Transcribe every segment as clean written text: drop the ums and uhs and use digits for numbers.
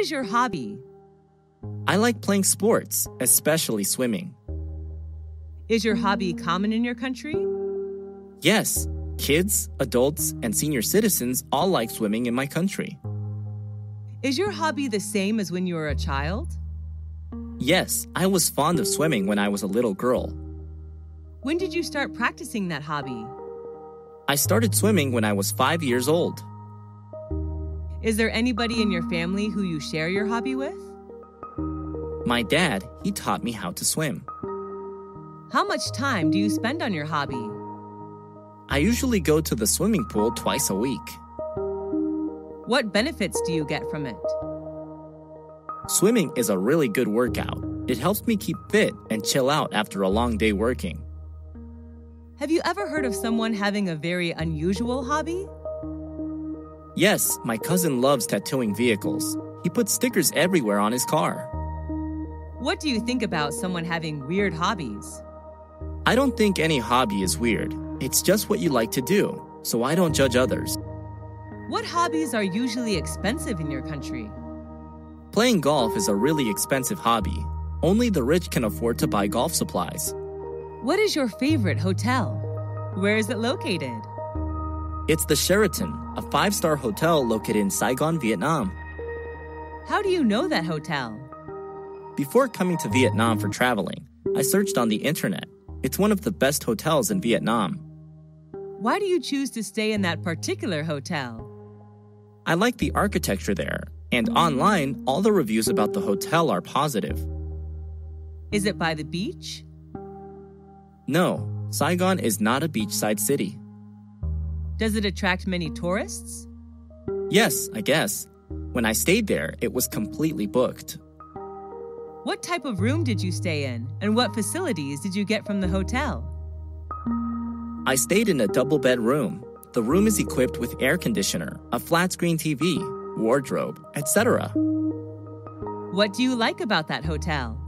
is your hobby? I like playing sports, especially swimming. Is your hobby common in your country? Yes, kids, adults, and senior citizens all like swimming in my country. Is your hobby the same as when you were a child? Yes, I was fond of swimming when I was a little girl. When did you start practicing that hobby? I started swimming when I was 5 years old. Is there anybody in your family who you share your hobby with? My dad, he taught me how to swim. How much time do you spend on your hobby? I usually go to the swimming pool twice a week. What benefits do you get from it? Swimming is a really good workout. It helps me keep fit and chill out after a long day working. Have you ever heard of someone having a very unusual hobby? Yes, my cousin loves tattooing vehicles. He puts stickers everywhere on his car. What do you think about someone having weird hobbies? I don't think any hobby is weird. It's just what you like to do, so I don't judge others. What hobbies are usually expensive in your country? Playing golf is a really expensive hobby. Only the rich can afford to buy golf supplies. What is your favorite hotel? Where is it located? It's the Sheraton, a 5-star hotel located in Saigon, Vietnam. How do you know that hotel? Before coming to Vietnam for traveling, I searched on the internet. It's one of the best hotels in Vietnam. Why do you choose to stay in that particular hotel? I like the architecture there, and online, all the reviews about the hotel are positive. Is it by the beach? No, Saigon is not a beachside city. Does it attract many tourists? Yes, I guess. When I stayed there, it was completely booked. What type of room did you stay in, and what facilities did you get from the hotel? I stayed in a double-bed room. The room is equipped with air conditioner, a flat-screen TV, wardrobe, etc. What do you like about that hotel?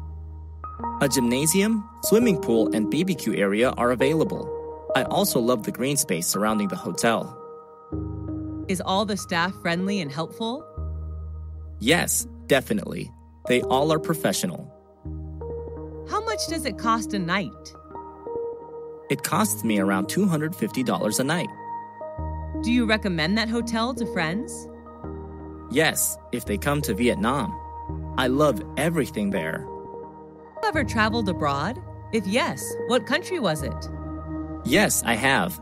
A gymnasium, swimming pool, and BBQ area are available. I also love the green space surrounding the hotel. Is all the staff friendly and helpful? Yes, definitely. They all are professional. How much does it cost a night? It costs me around $250 a night. Do you recommend that hotel to friends? Yes, if they come to Vietnam. I love everything there. Have you ever traveled abroad? If yes, what country was it? Yes, I have.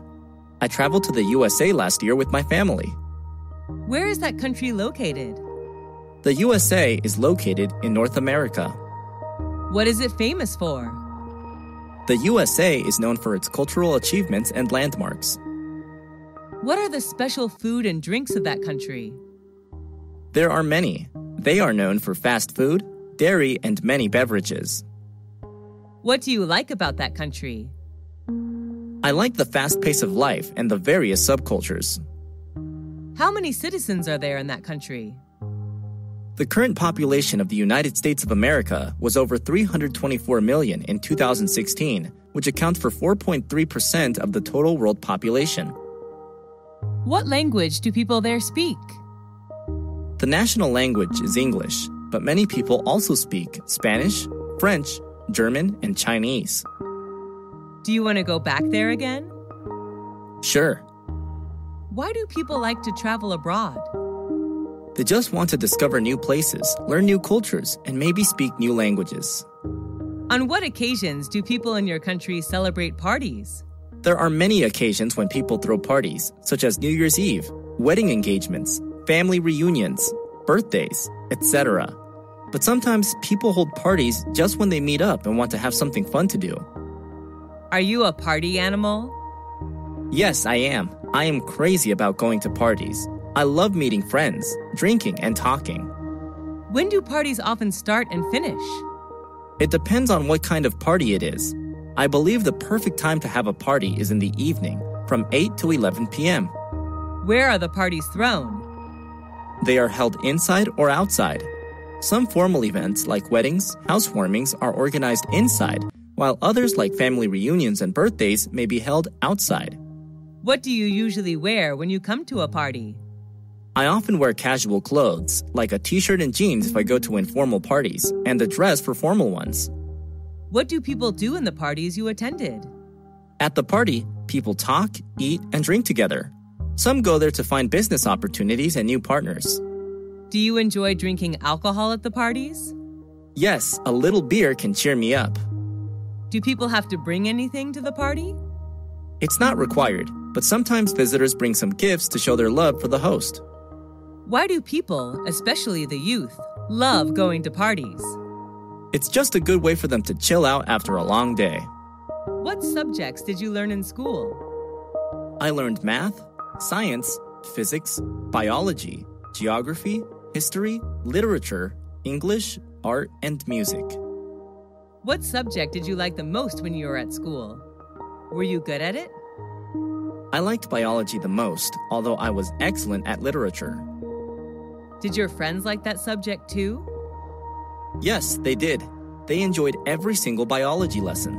I traveled to the USA last year with my family. Where is that country located? The USA is located in North America. What is it famous for? The USA is known for its cultural achievements and landmarks. What are the special food and drinks of that country? There are many. They are known for fast food, dairy, and many beverages. What do you like about that country? I like the fast pace of life and the various subcultures. How many citizens are there in that country? The current population of the United States of America was over 324 million in 2016, which accounts for 4.3% of the total world population. What language do people there speak? The national language is English, but many people also speak Spanish, French, German, and Chinese. Do you want to go back there again? Sure. Why do people like to travel abroad? They just want to discover new places, learn new cultures, and maybe speak new languages. On what occasions do people in your country celebrate parties? There are many occasions when people throw parties, such as New Year's Eve, wedding engagements, family reunions, birthdays, etc. But sometimes people hold parties just when they meet up and want to have something fun to do. Are you a party animal? Yes, I am. I am crazy about going to parties. I love meeting friends, drinking, and talking. When do parties often start and finish? It depends on what kind of party it is. I believe the perfect time to have a party is in the evening, from 8 to 11 p.m. Where are the parties thrown? They are held inside or outside. Some formal events like weddings, housewarmings are organized inside, while others like family reunions and birthdays may be held outside. What do you usually wear when you come to a party? I often wear casual clothes, like a t-shirt and jeans if I go to informal parties, and a dress for formal ones. What do people do in the parties you attended? At the party, people talk, eat, and drink together. Some go there to find business opportunities and new partners. Do you enjoy drinking alcohol at the parties? Yes, a little beer can cheer me up. Do people have to bring anything to the party? It's not required, but sometimes visitors bring some gifts to show their love for the host. Why do people, especially the youth, love going to parties? It's just a good way for them to chill out after a long day. What subjects did you learn in school? I learned math, science, physics, biology, geography, history, literature, English, art, and music. What subject did you like the most when you were at school? Were you good at it? I liked biology the most, although I was excellent at literature. Did your friends like that subject too? Yes, they did. They enjoyed every single biology lesson.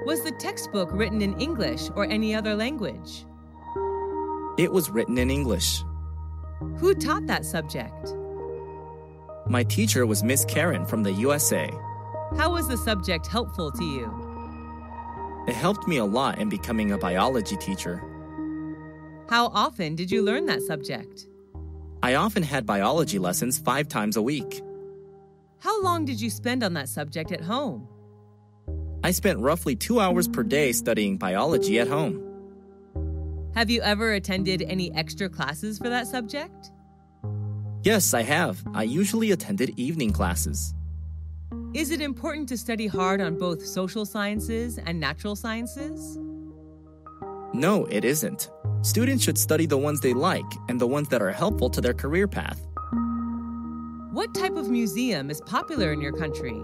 Was the textbook written in English or any other language? It was written in English. Who taught that subject? My teacher was Miss Karen from the USA. How was the subject helpful to you? It helped me a lot in becoming a biology teacher. How often did you learn that subject? I often had biology lessons 5 times a week. How long did you spend on that subject at home? I spent roughly 2 hours per day studying biology at home. Have you ever attended any extra classes for that subject? Yes, I have. I usually attended evening classes. Is it important to study hard on both social sciences and natural sciences? No, it isn't. Students should study the ones they like and the ones that are helpful to their career path. What type of museum is popular in your country?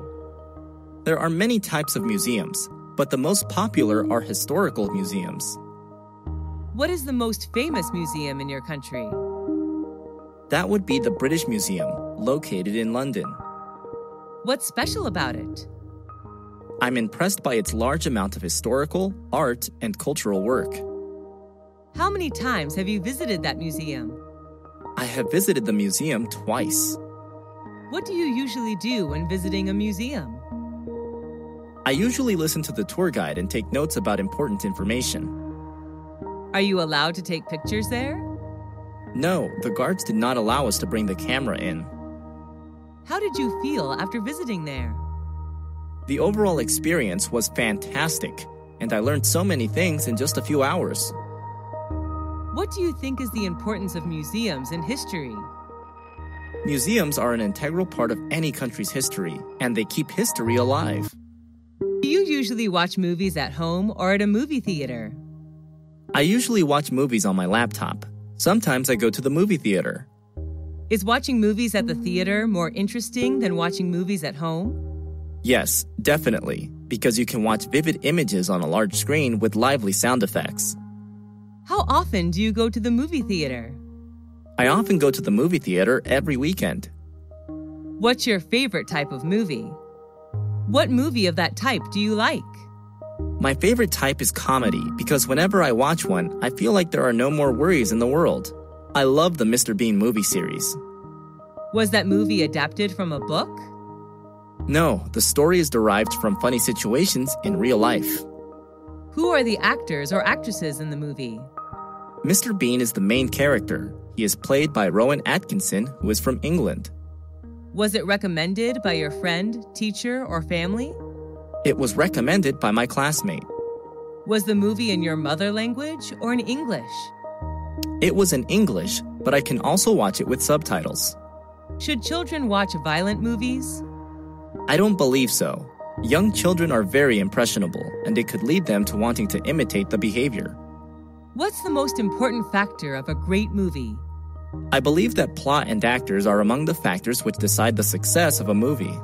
There are many types of museums, but the most popular are historical museums. What is the most famous museum in your country? That would be the British Museum, located in London. What's special about it? I'm impressed by its large amount of historical, art, and cultural work. How many times have you visited that museum? I have visited the museum twice. What do you usually do when visiting a museum? I usually listen to the tour guide and take notes about important information. Are you allowed to take pictures there? No, the guards did not allow us to bring the camera in. How did you feel after visiting there? The overall experience was fantastic, and I learned so many things in just a few hours. What do you think is the importance of museums in history? Museums are an integral part of any country's history, and they keep history alive. Do you usually watch movies at home or at a movie theater? I usually watch movies on my laptop. Sometimes I go to the movie theater. Is watching movies at the theater more interesting than watching movies at home? Yes, definitely, because you can watch vivid images on a large screen with lively sound effects. How often do you go to the movie theater? I often go to the movie theater every weekend. What's your favorite type of movie? What movie of that type do you like? My favorite type is comedy because whenever I watch one, I feel like there are no more worries in the world. I love the Mr. Bean movie series. Was that movie adapted from a book? No, the story is derived from funny situations in real life. Who are the actors or actresses in the movie? Mr. Bean is the main character. He is played by Rowan Atkinson, who is from England. Was it recommended by your friend, teacher, or family? It was recommended by my classmate. Was the movie in your mother language or in English? It was in English, but I can also watch it with subtitles. Should children watch violent movies? I don't believe so. Young children are very impressionable, and it could lead them to wanting to imitate the behavior. What's the most important factor of a great movie? I believe that plot and actors are among the factors which decide the success of a movie.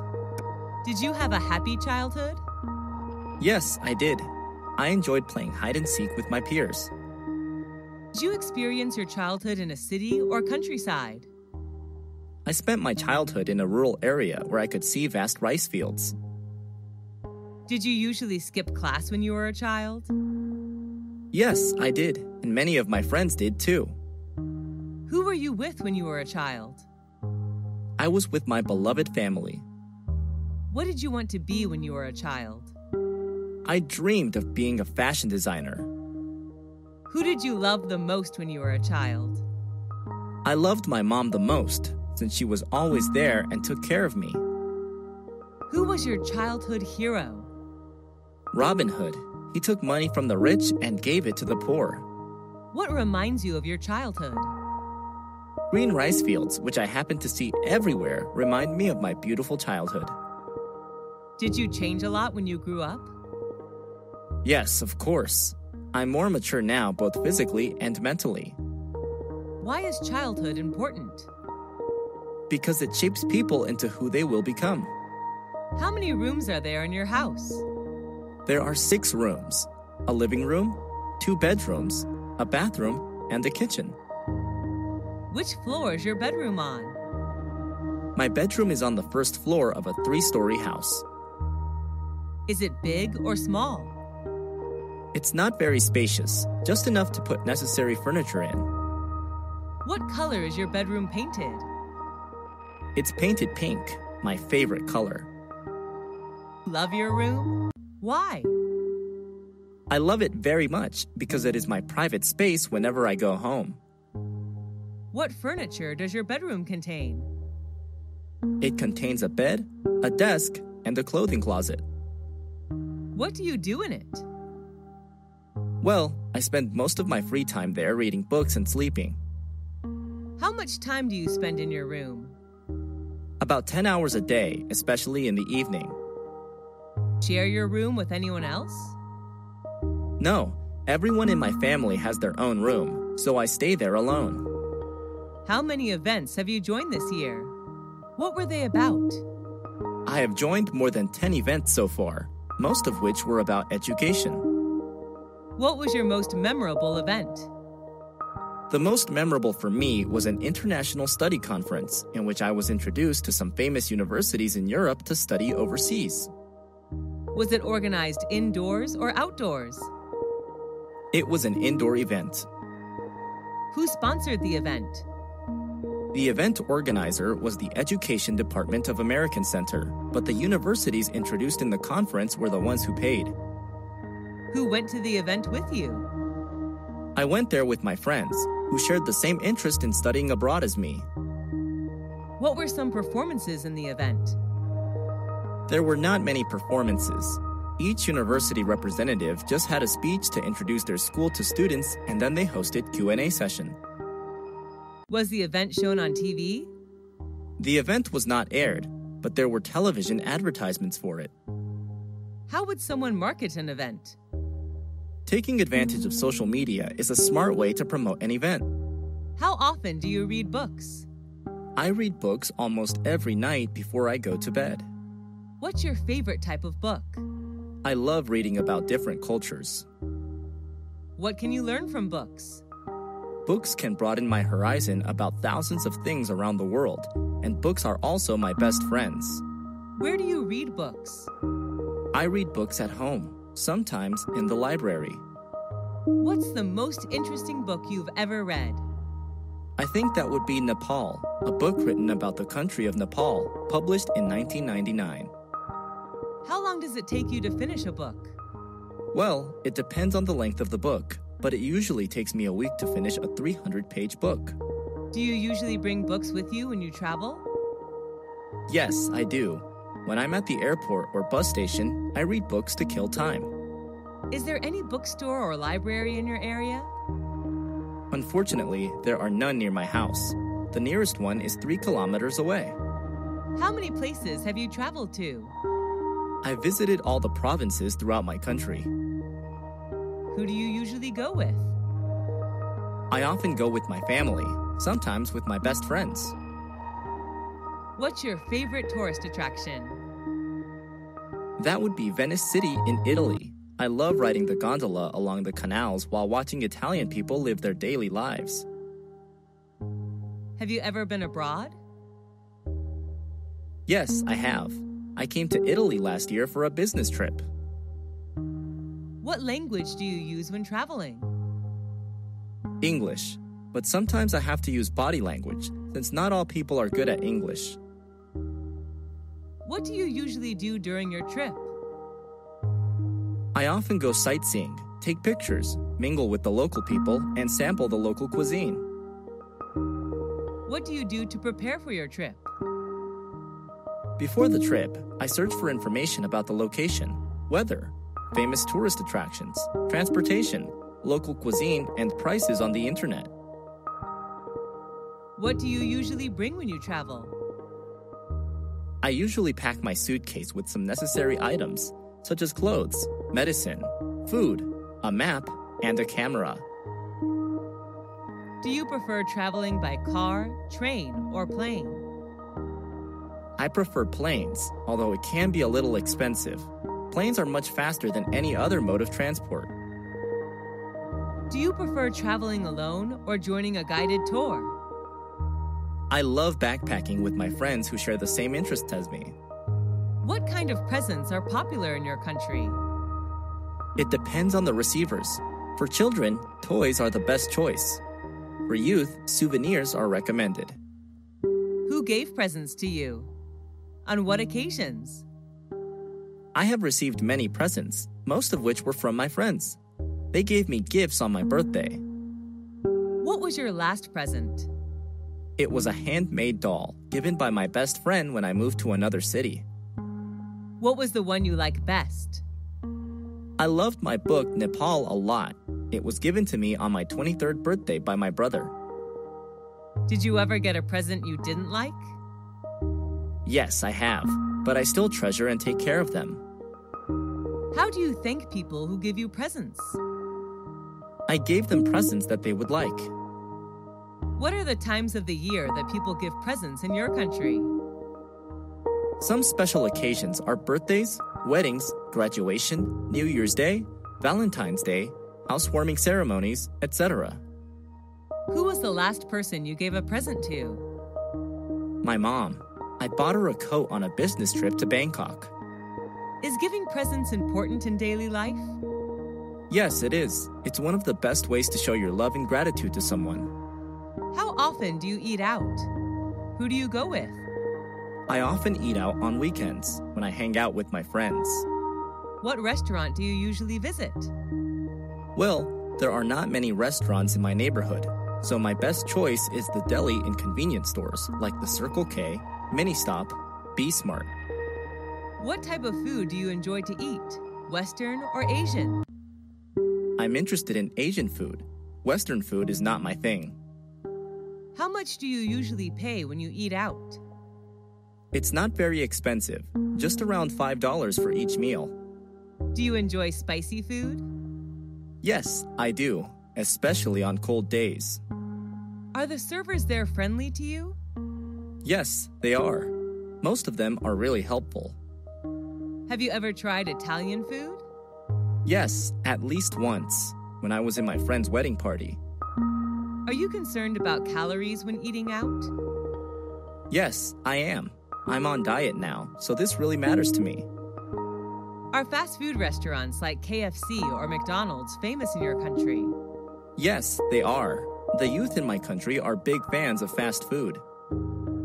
Did you have a happy childhood? Yes, I did. I enjoyed playing hide and seek with my peers. Did you experience your childhood in a city or countryside? I spent my childhood in a rural area where I could see vast rice fields. Did you usually skip class when you were a child? Yes, I did, and many of my friends did too. Who were you with when you were a child? I was with my beloved family. What did you want to be when you were a child? I dreamed of being a fashion designer. Who did you love the most when you were a child? I loved my mom the most, since she was always there and took care of me. Who was your childhood hero? Robin Hood. He took money from the rich and gave it to the poor. What reminds you of your childhood? Green rice fields, which I happen to see everywhere, remind me of my beautiful childhood. Did you change a lot when you grew up? Yes, of course. I'm more mature now, both physically and mentally. Why is childhood important? Because it shapes people into who they will become. How many rooms are there in your house? There are 6 rooms: a living room, 2 bedrooms, a bathroom, and a kitchen. Which floor is your bedroom on? My bedroom is on the first floor of a 3-story house. Is it big or small? It's not very spacious, just enough to put necessary furniture in. What color is your bedroom painted? It's painted pink, my favorite color. Love your room? Why? I love it very much because it is my private space whenever I go home. What furniture does your bedroom contain? It contains a bed, a desk, and a clothing closet. What do you do in it? Well, I spend most of my free time there reading books and sleeping. How much time do you spend in your room? About 10 hours a day, especially in the evening. Share your room with anyone else? No, everyone in my family has their own room, so I stay there alone. How many events have you joined this year? What were they about? I have joined more than 10 events so far, most of which were about education. What was your most memorable event? The most memorable for me was an international study conference in which I was introduced to some famous universities in Europe to study overseas. Was it organized indoors or outdoors? It was an indoor event. Who sponsored the event? The event organizer was the Education Department of American Center, but the universities introduced in the conference were the ones who paid. Who went to the event with you? I went there with my friends, who shared the same interest in studying abroad as me. What were some performances in the event? There were not many performances. Each university representative just had a speech to introduce their school to students, and then they hosted Q&A session. Was the event shown on TV? The event was not aired, but there were television advertisements for it. How would someone market an event? Taking advantage of social media is a smart way to promote an event. How often do you read books? I read books almost every night before I go to bed. What's your favorite type of book? I love reading about different cultures. What can you learn from books? Books can broaden my horizon about thousands of things around the world, and books are also my best friends. Where do you read books? I read books at home, sometimes in the library. What's the most interesting book you've ever read? I think that would be Nepal, a book written about the country of Nepal, published in 1999. How long does it take you to finish a book? Well, it depends on the length of the book, but it usually takes me a week to finish a 300-page book. Do you usually bring books with you when you travel? Yes, I do. When I'm at the airport or bus station, I read books to kill time. Is there any bookstore or library in your area? Unfortunately, there are none near my house. The nearest one is 3 kilometers away. How many places have you traveled to? I visited all the provinces throughout my country. Who do you usually go with? I often go with my family, sometimes with my best friends. What's your favorite tourist attraction? That would be Venice City in Italy. I love riding the gondola along the canals while watching Italian people live their daily lives. Have you ever been abroad? Yes, I have. I came to Italy last year for a business trip. What language do you use when traveling? English. but sometimes I have to use body language since not all people are good at English. What do you usually do during your trip? I often go sightseeing, take pictures, mingle with the local people, and sample the local cuisine. What do you do to prepare for your trip? Before the trip, I search for information about the location, weather, famous tourist attractions, transportation, local cuisine, and prices on the internet. What do you usually bring when you travel? I usually pack my suitcase with some necessary items, such as clothes, medicine, food, a map, and a camera. Do you prefer traveling by car, train, or plane? I prefer planes, although it can be a little expensive. Planes are much faster than any other mode of transport. Do you prefer traveling alone or joining a guided tour? I love backpacking with my friends who share the same interests as me. What kind of presents are popular in your country? It depends on the receivers. For children, toys are the best choice. For youth, souvenirs are recommended. Who gave presents to you? On what occasions? I have received many presents, most of which were from my friends. They gave me gifts on my birthday. What was your last present? It was a handmade doll given by my best friend when I moved to another city. What was the one you like best? I loved my book Nepal a lot. It was given to me on my 23rd birthday by my brother. Did you ever get a present you didn't like? Yes, I have, but I still treasure and take care of them. How do you thank people who give you presents? I gave them presents that they would like. What are the times of the year that people give presents in your country? Some special occasions are birthdays, weddings, graduation, New Year's Day, Valentine's Day, housewarming ceremonies, etc. Who was the last person you gave a present to? My mom. I bought her a coat on a business trip to Bangkok. Is giving presents important in daily life? Yes, it is. It's one of the best ways to show your love and gratitude to someone. How often do you eat out? Who do you go with? I often eat out on weekends when I hang out with my friends. What restaurant do you usually visit? Well, there are not many restaurants in my neighborhood, so my best choice is the deli and convenience stores like the Circle K, Mini Stop, B Smart. What type of food do you enjoy to eat? Western or Asian? I'm interested in Asian food. Western food is not my thing. How much do you usually pay when you eat out? It's not very expensive, just around $5 for each meal. Do you enjoy spicy food? Yes, I do, especially on cold days. Are the servers there friendly to you? Yes, they are. Most of them are really helpful. Have you ever tried Italian food? Yes, at least once, when I was in my friend's wedding party. Are you concerned about calories when eating out? Yes, I am. I'm on diet now, so this really matters to me. Are fast food restaurants like KFC or McDonald's famous in your country? Yes, they are. The youth in my country are big fans of fast food.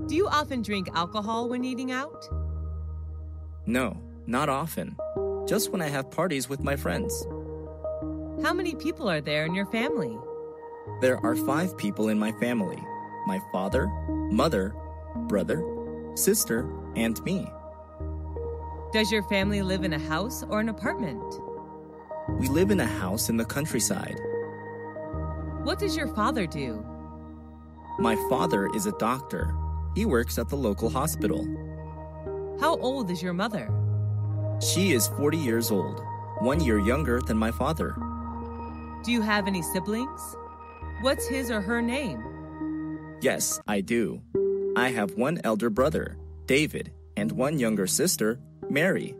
Do you often drink alcohol when eating out? No, not often. Just when I have parties with my friends. How many people are there in your family? There are 5 people in my family. My father, mother, brother, sister, and me. Does your family live in a house or an apartment? We live in a house in the countryside. What does your father do? My father is a doctor. He works at the local hospital. How old is your mother? She is 40 years old, 1 year younger than my father. Do you have any siblings? What's his or her name? Yes, I do. I have 1 elder brother, David, and 1 younger sister, Mary.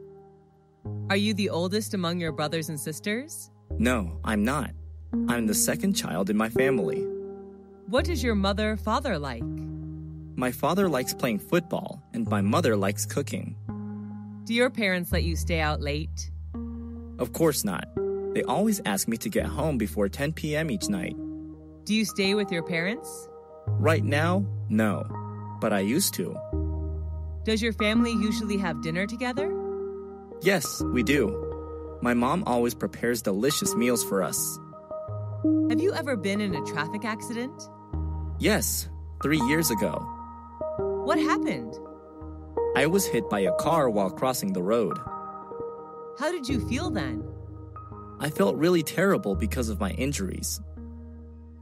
Are you the oldest among your brothers and sisters? No, I'm not. I'm the second child in my family. What is your mother-father like? My father likes playing football, and my mother likes cooking. Do your parents let you stay out late? Of course not. They always ask me to get home before 10 p.m. each night. Do you stay with your parents? Right now, no, but I used to. Does your family usually have dinner together? Yes, we do. My mom always prepares delicious meals for us. Have you ever been in a traffic accident? Yes, 3 years ago. What happened? I was hit by a car while crossing the road. How did you feel then? I felt really terrible because of my injuries.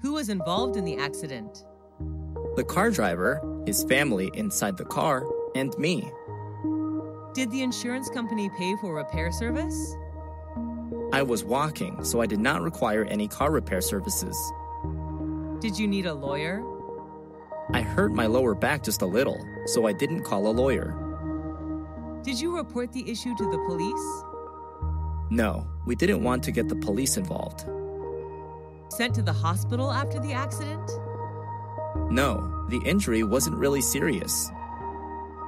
Who was involved in the accident? The car driver, his family inside the car, and me. Did the insurance company pay for repair service? I was walking, so I did not require any car repair services. Did you need a lawyer? I hurt my lower back just a little, so I didn't call a lawyer. Did you report the issue to the police? No, we didn't want to get the police involved. Sent to the hospital after the accident? No, the injury wasn't really serious.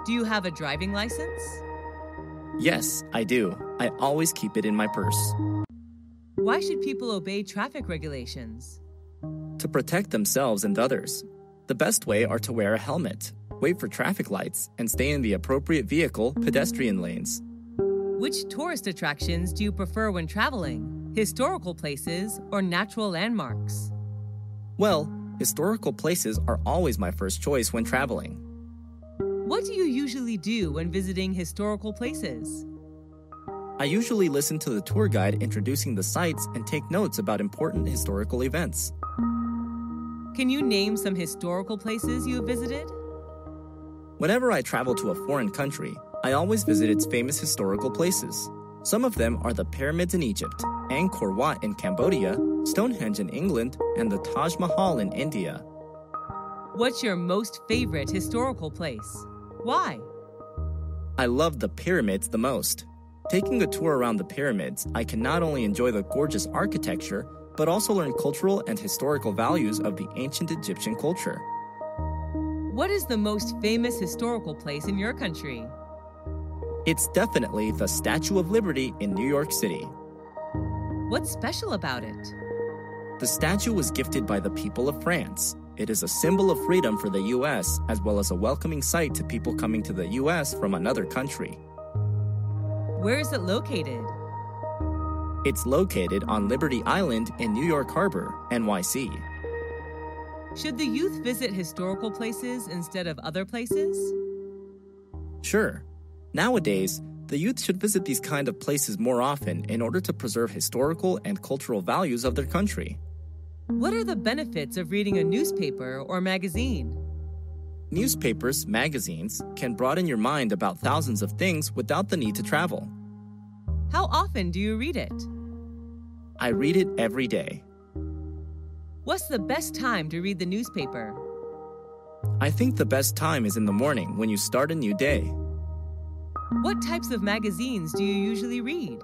Do you have a driving license? Yes, I do. I always keep it in my purse. Why should people obey traffic regulations? To protect themselves and others. The best way are to wear a helmet, wait for traffic lights, and stay in the appropriate vehicle pedestrian lanes. Which tourist attractions do you prefer when traveling? Historical places or natural landmarks? Well, historical places are always my first choice when traveling. What do you usually do when visiting historical places? I usually listen to the tour guide introducing the sites and take notes about important historical events. Can you name some historical places you have visited? Whenever I travel to a foreign country, I always visit its famous historical places. Some of them are the pyramids in Egypt, Angkor Wat in Cambodia, Stonehenge in England, and the Taj Mahal in India. What's your most favorite historical place? Why? I love the pyramids the most. Taking a tour around the pyramids, I can not only enjoy the gorgeous architecture, but also learn cultural and historical values of the ancient Egyptian culture. What is the most famous historical place in your country? It's definitely the Statue of Liberty in New York City. What's special about it? The statue was gifted by the people of France. It is a symbol of freedom for the U.S., as well as a welcoming sight to people coming to the U.S. from another country. Where is it located? It's located on Liberty Island in New York Harbor, NYC. Should the youth visit historical places instead of other places? Sure. Nowadays, the youth should visit these kind of places more often in order to preserve historical and cultural values of their country. What are the benefits of reading a newspaper or magazine? Newspapers, magazines, can broaden your mind about thousands of things without the need to travel. How often do you read it? I read it every day. What's the best time to read the newspaper? I think the best time is in the morning when you start a new day. What types of magazines do you usually read?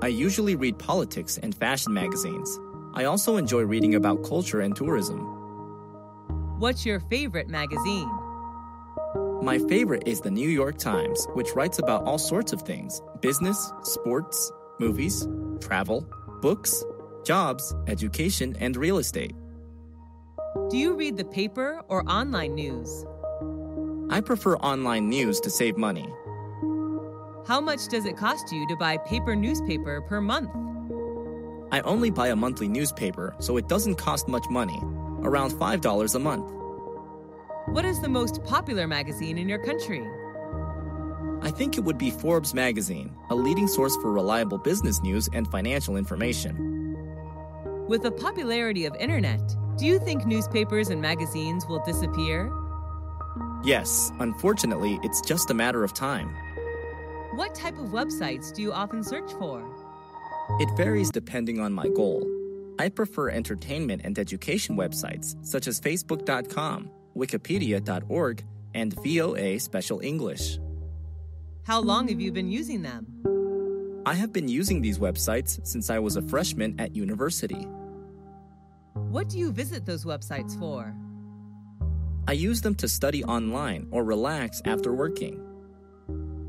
I usually read politics and fashion magazines. I also enjoy reading about culture and tourism. What's your favorite magazine? My favorite is the New York Times, which writes about all sorts of things: business, sports, movies, travel, books, jobs, education, and real estate. Do you read the paper or online news? I prefer online news to save money. How much does it cost you to buy paper newspaper per month? I only buy a monthly newspaper, so it doesn't cost much money, around $5 a month. What is the most popular magazine in your country? I think it would be Forbes magazine, a leading source for reliable business news and financial information. With the popularity of internet, do you think newspapers and magazines will disappear? Yes, unfortunately, it's just a matter of time. What type of websites do you often search for? It varies depending on my goal. I prefer entertainment and education websites such as Facebook.com, Wikipedia.org, and VOA Special English. How long have you been using them? I have been using these websites since I was a freshman at university. What do you visit those websites for? I use them to study online or relax after working.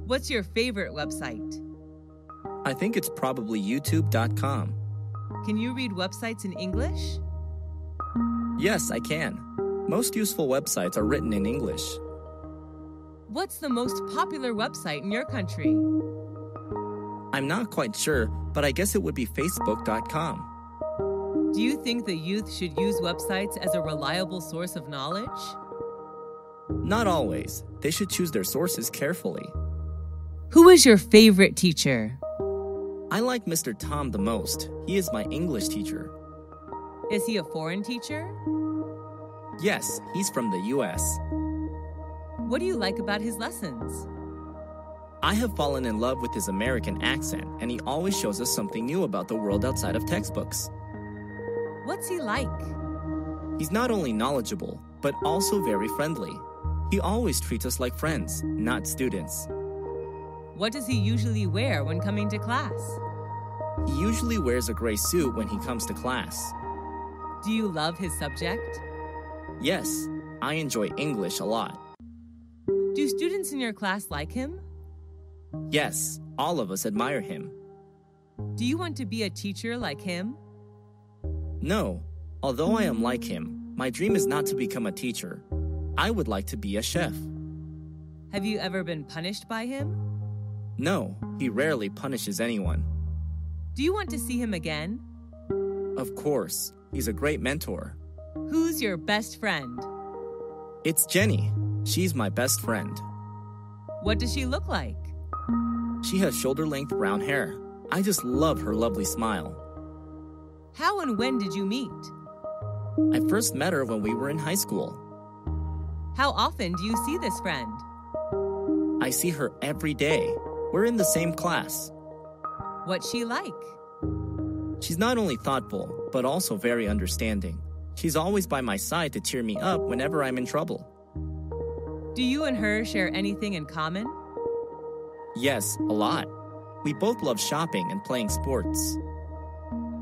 What's your favorite website? I think it's probably YouTube.com. Can you read websites in English? Yes, I can. Most useful websites are written in English. What's the most popular website in your country? I'm not quite sure, but I guess it would be facebook.com. Do you think the youth should use websites as a reliable source of knowledge? Not always. They should choose their sources carefully. Who is your favorite teacher? I like Mr. Tom the most. He is my English teacher. Is he a foreign teacher? Yes, he's from the US. What do you like about his lessons? I have fallen in love with his American accent, and he always shows us something new about the world outside of textbooks. What's he like? He's not only knowledgeable, but also very friendly. He always treats us like friends, not students. What does he usually wear when coming to class? He usually wears a gray suit when he comes to class. Do you love his subject? Yes, I enjoy English a lot. Do students in your class like him? Yes, all of us admire him. Do you want to be a teacher like him? No, although I am like him, my dream is not to become a teacher. I would like to be a chef. Have you ever been punished by him? No, he rarely punishes anyone. Do you want to see him again? Of course, he's a great mentor. Who's your best friend? It's Jenny. She's my best friend. What does she look like? She has shoulder-length brown hair. I just love her lovely smile. How and when did you meet? I first met her when we were in high school. How often do you see this friend? I see her every day. We're in the same class. What's she like? She's not only thoughtful, but also very understanding. She's always by my side to cheer me up whenever I'm in trouble. Do you and her share anything in common? Yes, a lot. We both love shopping and playing sports.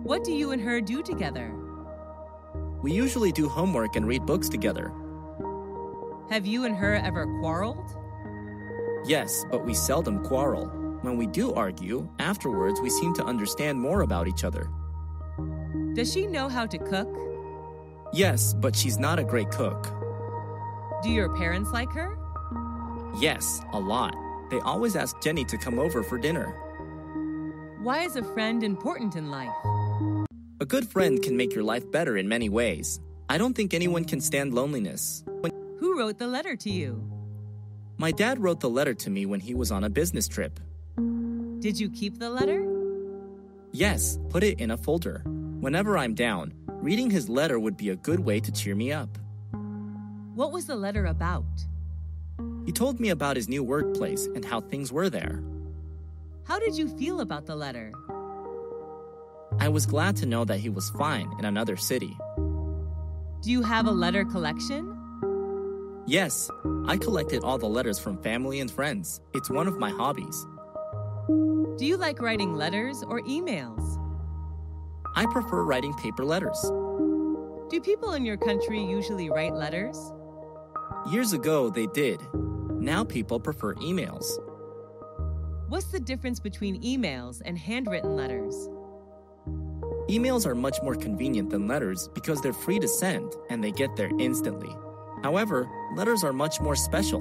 What do you and her do together? We usually do homework and read books together. Have you and her ever quarreled? Yes, but we seldom quarrel. When we do argue, afterwards we seem to understand more about each other. Does she know how to cook? Yes, but she's not a great cook. Do your parents like her? Yes, a lot. They always ask Jenny to come over for dinner. Why is a friend important in life? A good friend can make your life better in many ways. I don't think anyone can stand loneliness. Who wrote the letter to you? My dad wrote the letter to me when he was on a business trip. Did you keep the letter? Yes, put it in a folder. Whenever I'm down, reading his letter would be a good way to cheer me up. What was the letter about? He told me about his new workplace and how things were there. How did you feel about the letter? I was glad to know that he was fine in another city. Do you have a letter collection? Yes, I collected all the letters from family and friends. It's one of my hobbies. Do you like writing letters or emails? I prefer writing paper letters. Do people in your country usually write letters? Years ago, they did. Now people prefer emails. What's the difference between emails and handwritten letters? Emails are much more convenient than letters because they're free to send and they get there instantly. However, letters are much more special.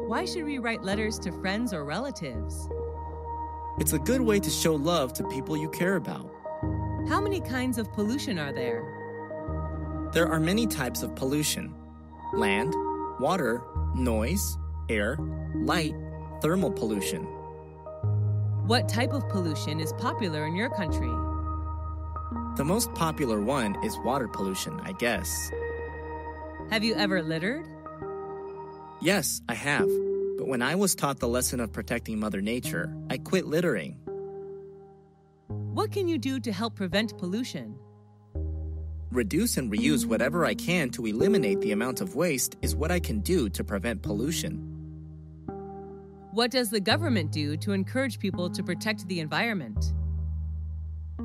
Why should we write letters to friends or relatives? It's a good way to show love to people you care about. How many kinds of pollution are there? There are many types of pollution: land, water, noise, air, light, thermal pollution. What type of pollution is popular in your country? The most popular one is water pollution, I guess. Have you ever littered? Yes, I have. But when I was taught the lesson of protecting Mother Nature, I quit littering. What can you do to help prevent pollution? Reduce and reuse whatever I can to eliminate the amount of waste is what I can do to prevent pollution. What does the government do to encourage people to protect the environment?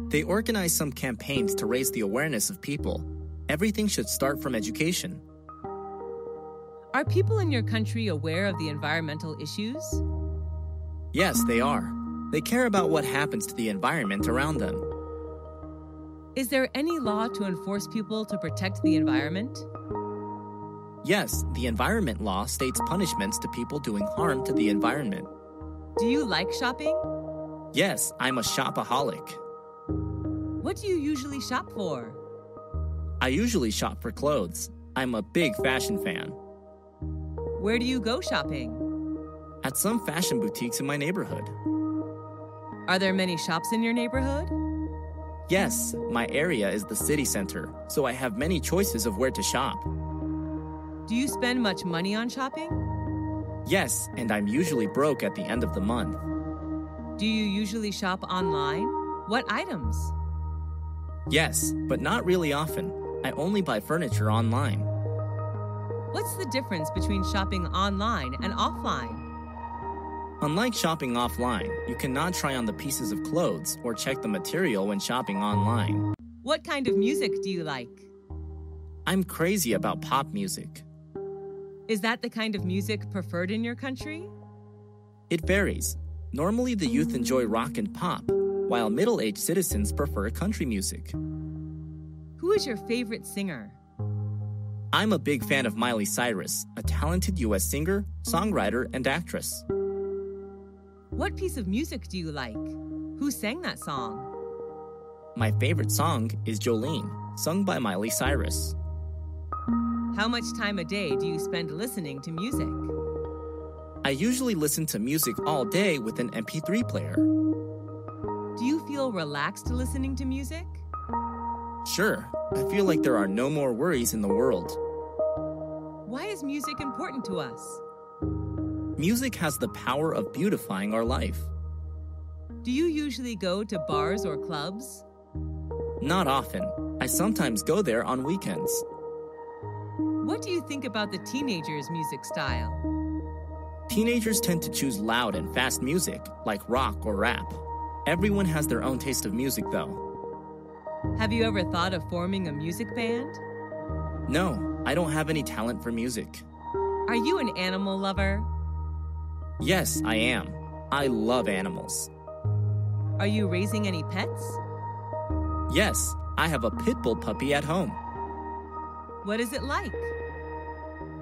They organize some campaigns to raise the awareness of people. Everything should start from education. Are people in your country aware of the environmental issues? Yes, they are. They care about what happens to the environment around them. Is there any law to enforce people to protect the environment? Yes, the environment law states punishments to people doing harm to the environment. Do you like shopping? Yes, I'm a shopaholic. What do you usually shop for? I usually shop for clothes. I'm a big fashion fan. Where do you go shopping? At some fashion boutiques in my neighborhood. Are there many shops in your neighborhood? Yes, my area is the city center, so I have many choices of where to shop. Do you spend much money on shopping? Yes, and I'm usually broke at the end of the month. Do you usually shop online? What items? Yes, but not really often. I only buy furniture online. What's the difference between shopping online and offline? Unlike shopping offline, you cannot try on the pieces of clothes or check the material when shopping online. What kind of music do you like? I'm crazy about pop music. Is that the kind of music preferred in your country? It varies. Normally, the youth enjoy rock and pop, while middle-aged citizens prefer country music. Who is your favorite singer? I'm a big fan of Miley Cyrus, a talented U.S. singer, songwriter, and actress. What piece of music do you like? Who sang that song? My favorite song is Jolene, sung by Miley Cyrus. How much time a day do you spend listening to music? I usually listen to music all day with an MP3 player. Do you feel relaxed listening to music? Sure, I feel like there are no more worries in the world. Why is music important to us? Music has the power of beautifying our life. Do you usually go to bars or clubs? Not often. I sometimes go there on weekends. What do you think about the teenagers' music style? Teenagers tend to choose loud and fast music, like rock or rap. Everyone has their own taste of music, though. Have you ever thought of forming a music band? No, I don't have any talent for music. Are you an animal lover? Yes, I am. I love animals. Are you raising any pets? Yes, I have a pit bull puppy at home. What is it like?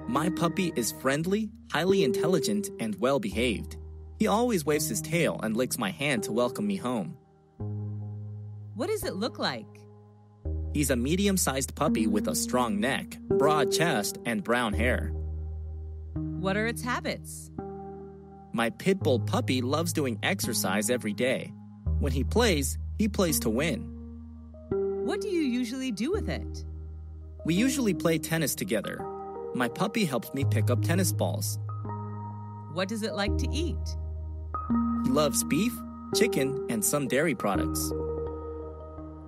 My puppy is friendly, highly intelligent, and well-behaved. He always waves his tail and licks my hand to welcome me home. What does it look like? He's a medium-sized puppy with a strong neck, broad chest, and brown hair. What are its habits? My pit bull puppy loves doing exercise every day. When he plays to win. What do you usually do with it? We usually play tennis together. My puppy helps me pick up tennis balls. What does it like to eat? He loves beef, chicken, and some dairy products.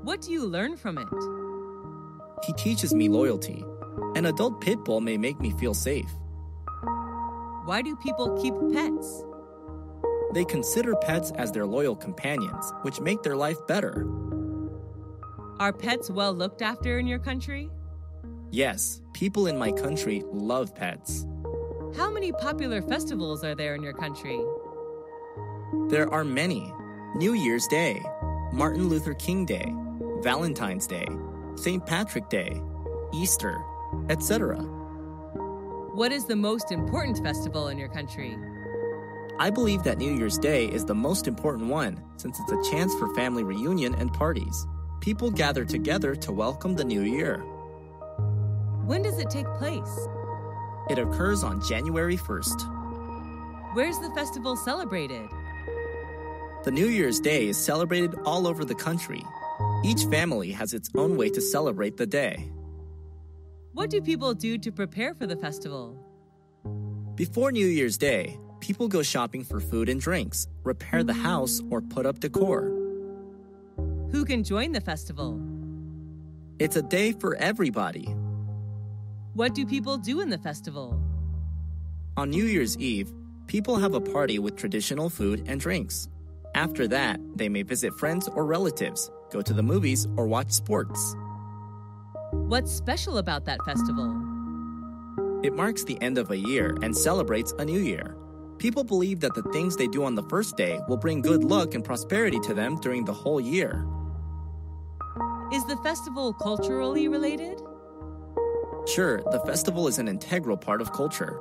What do you learn from it? He teaches me loyalty. An adult pit bull may make me feel safe. Why do people keep pets? They consider pets as their loyal companions, which make their life better. Are pets well looked after in your country? Yes, people in my country love pets. How many popular festivals are there in your country? There are many. New Year's Day, Martin Luther King Day, Valentine's Day, St. Patrick Day, Easter, etc. What is the most important festival in your country? I believe that New Year's Day is the most important one since it's a chance for family reunion and parties. People gather together to welcome the new year. When does it take place? It occurs on January 1st. Where's the festival celebrated? The New Year's Day is celebrated all over the country. Each family has its own way to celebrate the day. What do people do to prepare for the festival? Before New Year's Day, people go shopping for food and drinks, repair the house, or put up decor. Who can join the festival? It's a day for everybody. What do people do in the festival? On New Year's Eve, people have a party with traditional food and drinks. After that, they may visit friends or relatives, go to the movies, or watch sports. What's special about that festival? It marks the end of a year and celebrates a new year. People believe that the things they do on the first day will bring good luck and prosperity to them during the whole year. Is the festival culturally related? Sure, the festival is an integral part of culture.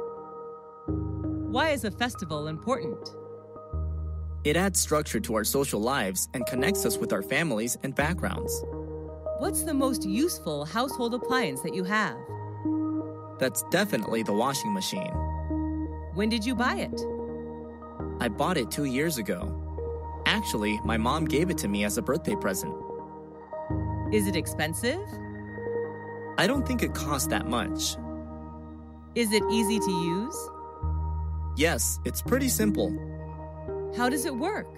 Why is a festival important? It adds structure to our social lives and connects us with our families and backgrounds. What's the most useful household appliance that you have? That's definitely the washing machine. When did you buy it? I bought it 2 years ago. Actually, my mom gave it to me as a birthday present. Is it expensive? I don't think it costs that much. Is it easy to use? Yes, it's pretty simple. How does it work?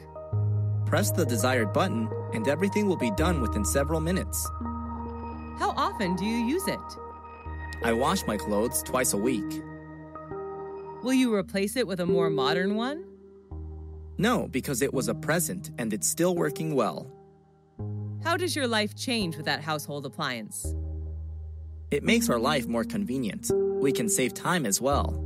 Press the desired button and everything will be done within several minutes. How often do you use it? I wash my clothes twice a week. Will you replace it with a more modern one? No, because it was a present and it's still working well. How does your life change with that household appliance? It makes our life more convenient. We can save time as well.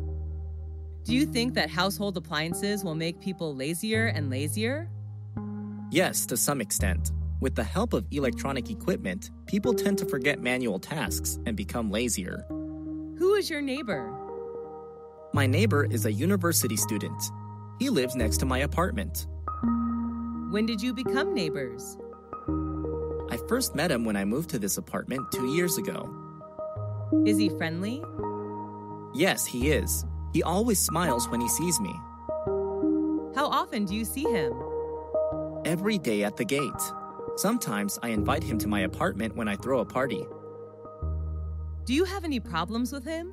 Do you think that household appliances will make people lazier and lazier? Yes, to some extent. With the help of electronic equipment, people tend to forget manual tasks and become lazier. Who is your neighbor? My neighbor is a university student. He lives next to my apartment. When did you become neighbors? I first met him when I moved to this apartment 2 years ago. Is he friendly? Yes, he is. He always smiles when he sees me. How often do you see him? Every day at the gate. Sometimes I invite him to my apartment when I throw a party. Do you have any problems with him?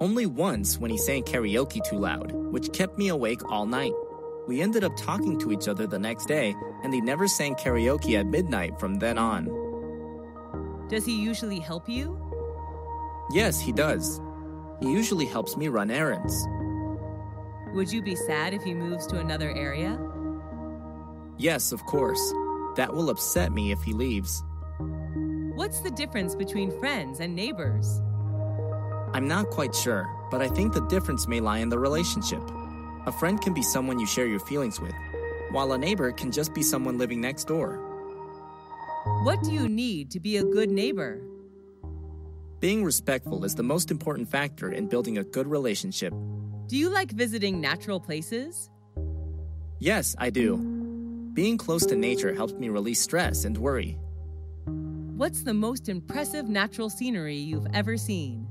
Only once when he sang karaoke too loud, which kept me awake all night. We ended up talking to each other the next day, and he never sang karaoke at midnight from then on. Does he usually help you? Yes, he does. He usually helps me run errands. Would you be sad if he moves to another area? Yes, of course. That will upset me if he leaves. What's the difference between friends and neighbors? I'm not quite sure, but I think the difference may lie in the relationship. A friend can be someone you share your feelings with, while a neighbor can just be someone living next door. What do you need to be a good neighbor? Being respectful is the most important factor in building a good relationship. Do you like visiting natural places? Yes, I do. Being close to nature helps me release stress and worry. What's the most impressive natural scenery you've ever seen?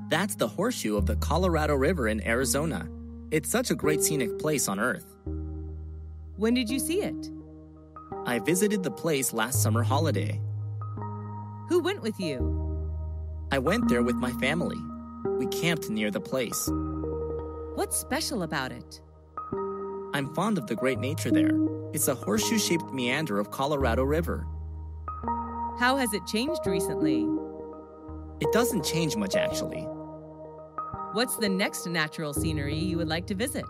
That's the horseshoe of the Colorado River in Arizona. It's such a great scenic place on Earth. When did you see it? I visited the place last summer holiday. Who went with you? I went there with my family. We camped near the place. What's special about it? I'm fond of the great nature there. It's a horseshoe-shaped meander of Colorado River. How has it changed recently? It doesn't change much, actually. What's the next natural scenery you would like to visit?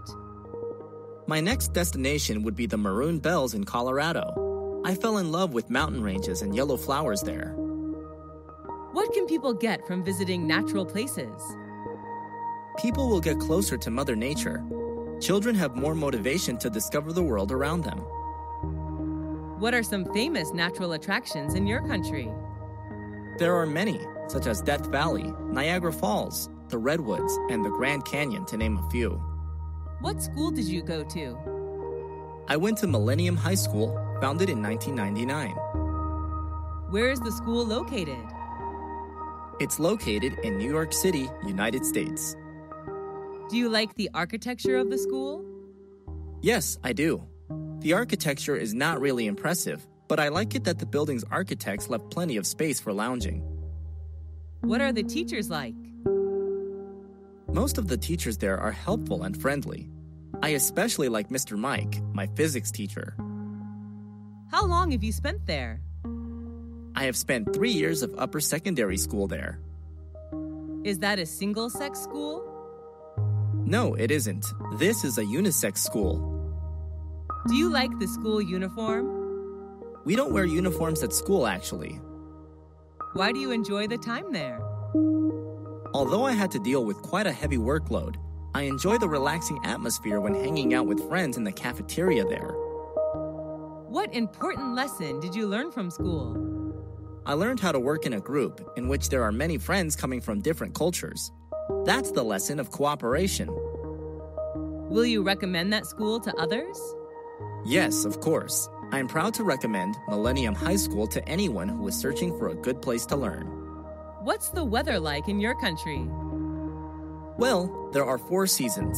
My next destination would be the Maroon Bells in Colorado. I fell in love with mountain ranges and yellow flowers there. What can people get from visiting natural places? People will get closer to Mother Nature. Children have more motivation to discover the world around them. What are some famous natural attractions in your country? There are many, such as Death Valley, Niagara Falls, the Redwoods, and the Grand Canyon, to name a few. What school did you go to? I went to Millennium High School, founded in 1999. Where is the school located? It's located in New York City, United States. Do you like the architecture of the school? Yes, I do. The architecture is not really impressive, but I like it that the building's architects left plenty of space for lounging. What are the teachers like? Most of the teachers there are helpful and friendly. I especially like Mr. Mike, my physics teacher. How long have you spent there? I have spent 3 years of upper secondary school there. Is that a single-sex school? No, it isn't. This is a unisex school. Do you like the school uniform? We don't wear uniforms at school, actually. Why do you enjoy the time there? Although I had to deal with quite a heavy workload, I enjoy the relaxing atmosphere when hanging out with friends in the cafeteria there. What important lesson did you learn from school? I learned how to work in a group in which there are many friends coming from different cultures. That's the lesson of cooperation. Will you recommend that school to others? Yes, of course. I am proud to recommend Millennium High School to anyone who is searching for a good place to learn. What's the weather like in your country? Well, there are 4 seasons: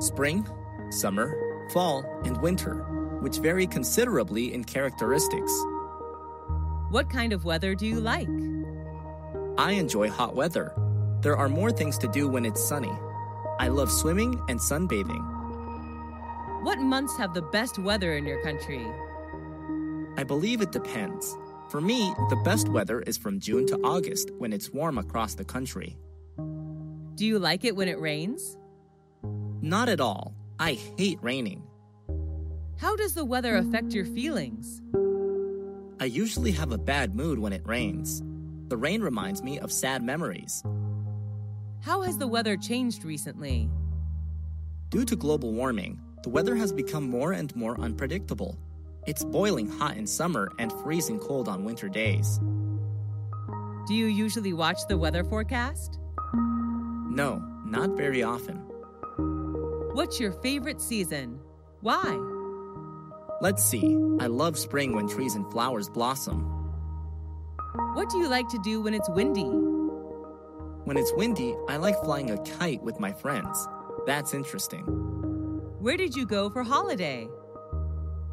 spring, summer, fall, and winter, which vary considerably in characteristics. What kind of weather do you like? I enjoy hot weather. There are more things to do when it's sunny. I love swimming and sunbathing. What months have the best weather in your country? I believe it depends. For me, the best weather is from June to August when it's warm across the country. Do you like it when it rains? Not at all. I hate raining. How does the weather affect your feelings? I usually have a bad mood when it rains. The rain reminds me of sad memories. How has the weather changed recently? Due to global warming, the weather has become more and more unpredictable. It's boiling hot in summer and freezing cold on winter days. Do you usually watch the weather forecast? No, not very often. What's your favorite season? Why? Let's see. I love spring when trees and flowers blossom. What do you like to do when it's windy? When it's windy, I like flying a kite with my friends. That's interesting. Where did you go for holiday?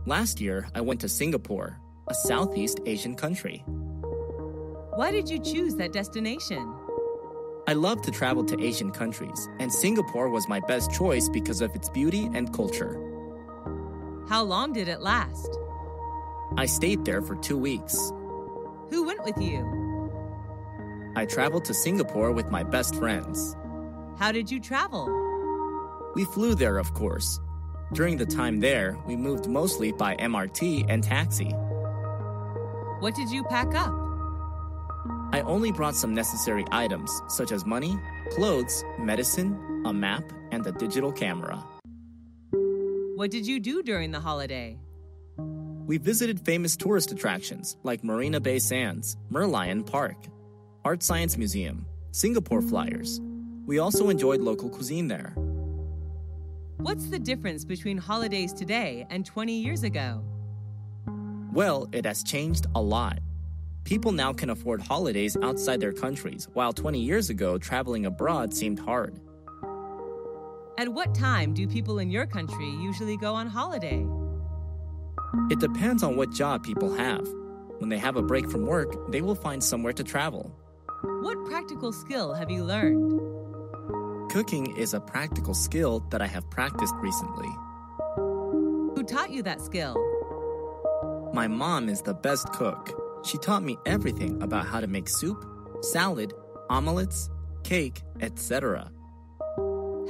Last year, I went to Singapore, a Southeast Asian country. Why did you choose that destination? I love to travel to Asian countries, and Singapore was my best choice because of its beauty and culture. How long did it last? I stayed there for 2 weeks. Who went with you? I traveled to Singapore with my best friends. How did you travel? We flew there, of course. During the time there, we moved mostly by MRT and taxi. What did you pack up? I only brought some necessary items, such as money, clothes, medicine, a map, and a digital camera. What did you do during the holiday? We visited famous tourist attractions like Marina Bay Sands, Merlion Park, Art Science Museum, Singapore Flyers. We also enjoyed local cuisine there. What's the difference between holidays today and 20 years ago? Well, it has changed a lot. People now can afford holidays outside their countries, while 20 years ago, traveling abroad seemed hard. At what time do people in your country usually go on holiday? It depends on what job people have. When they have a break from work, they will find somewhere to travel. What practical skill have you learned? Cooking is a practical skill that I have practiced recently. Who taught you that skill? My mom is the best cook. She taught me everything about how to make soup, salad, omelets, cake, etc.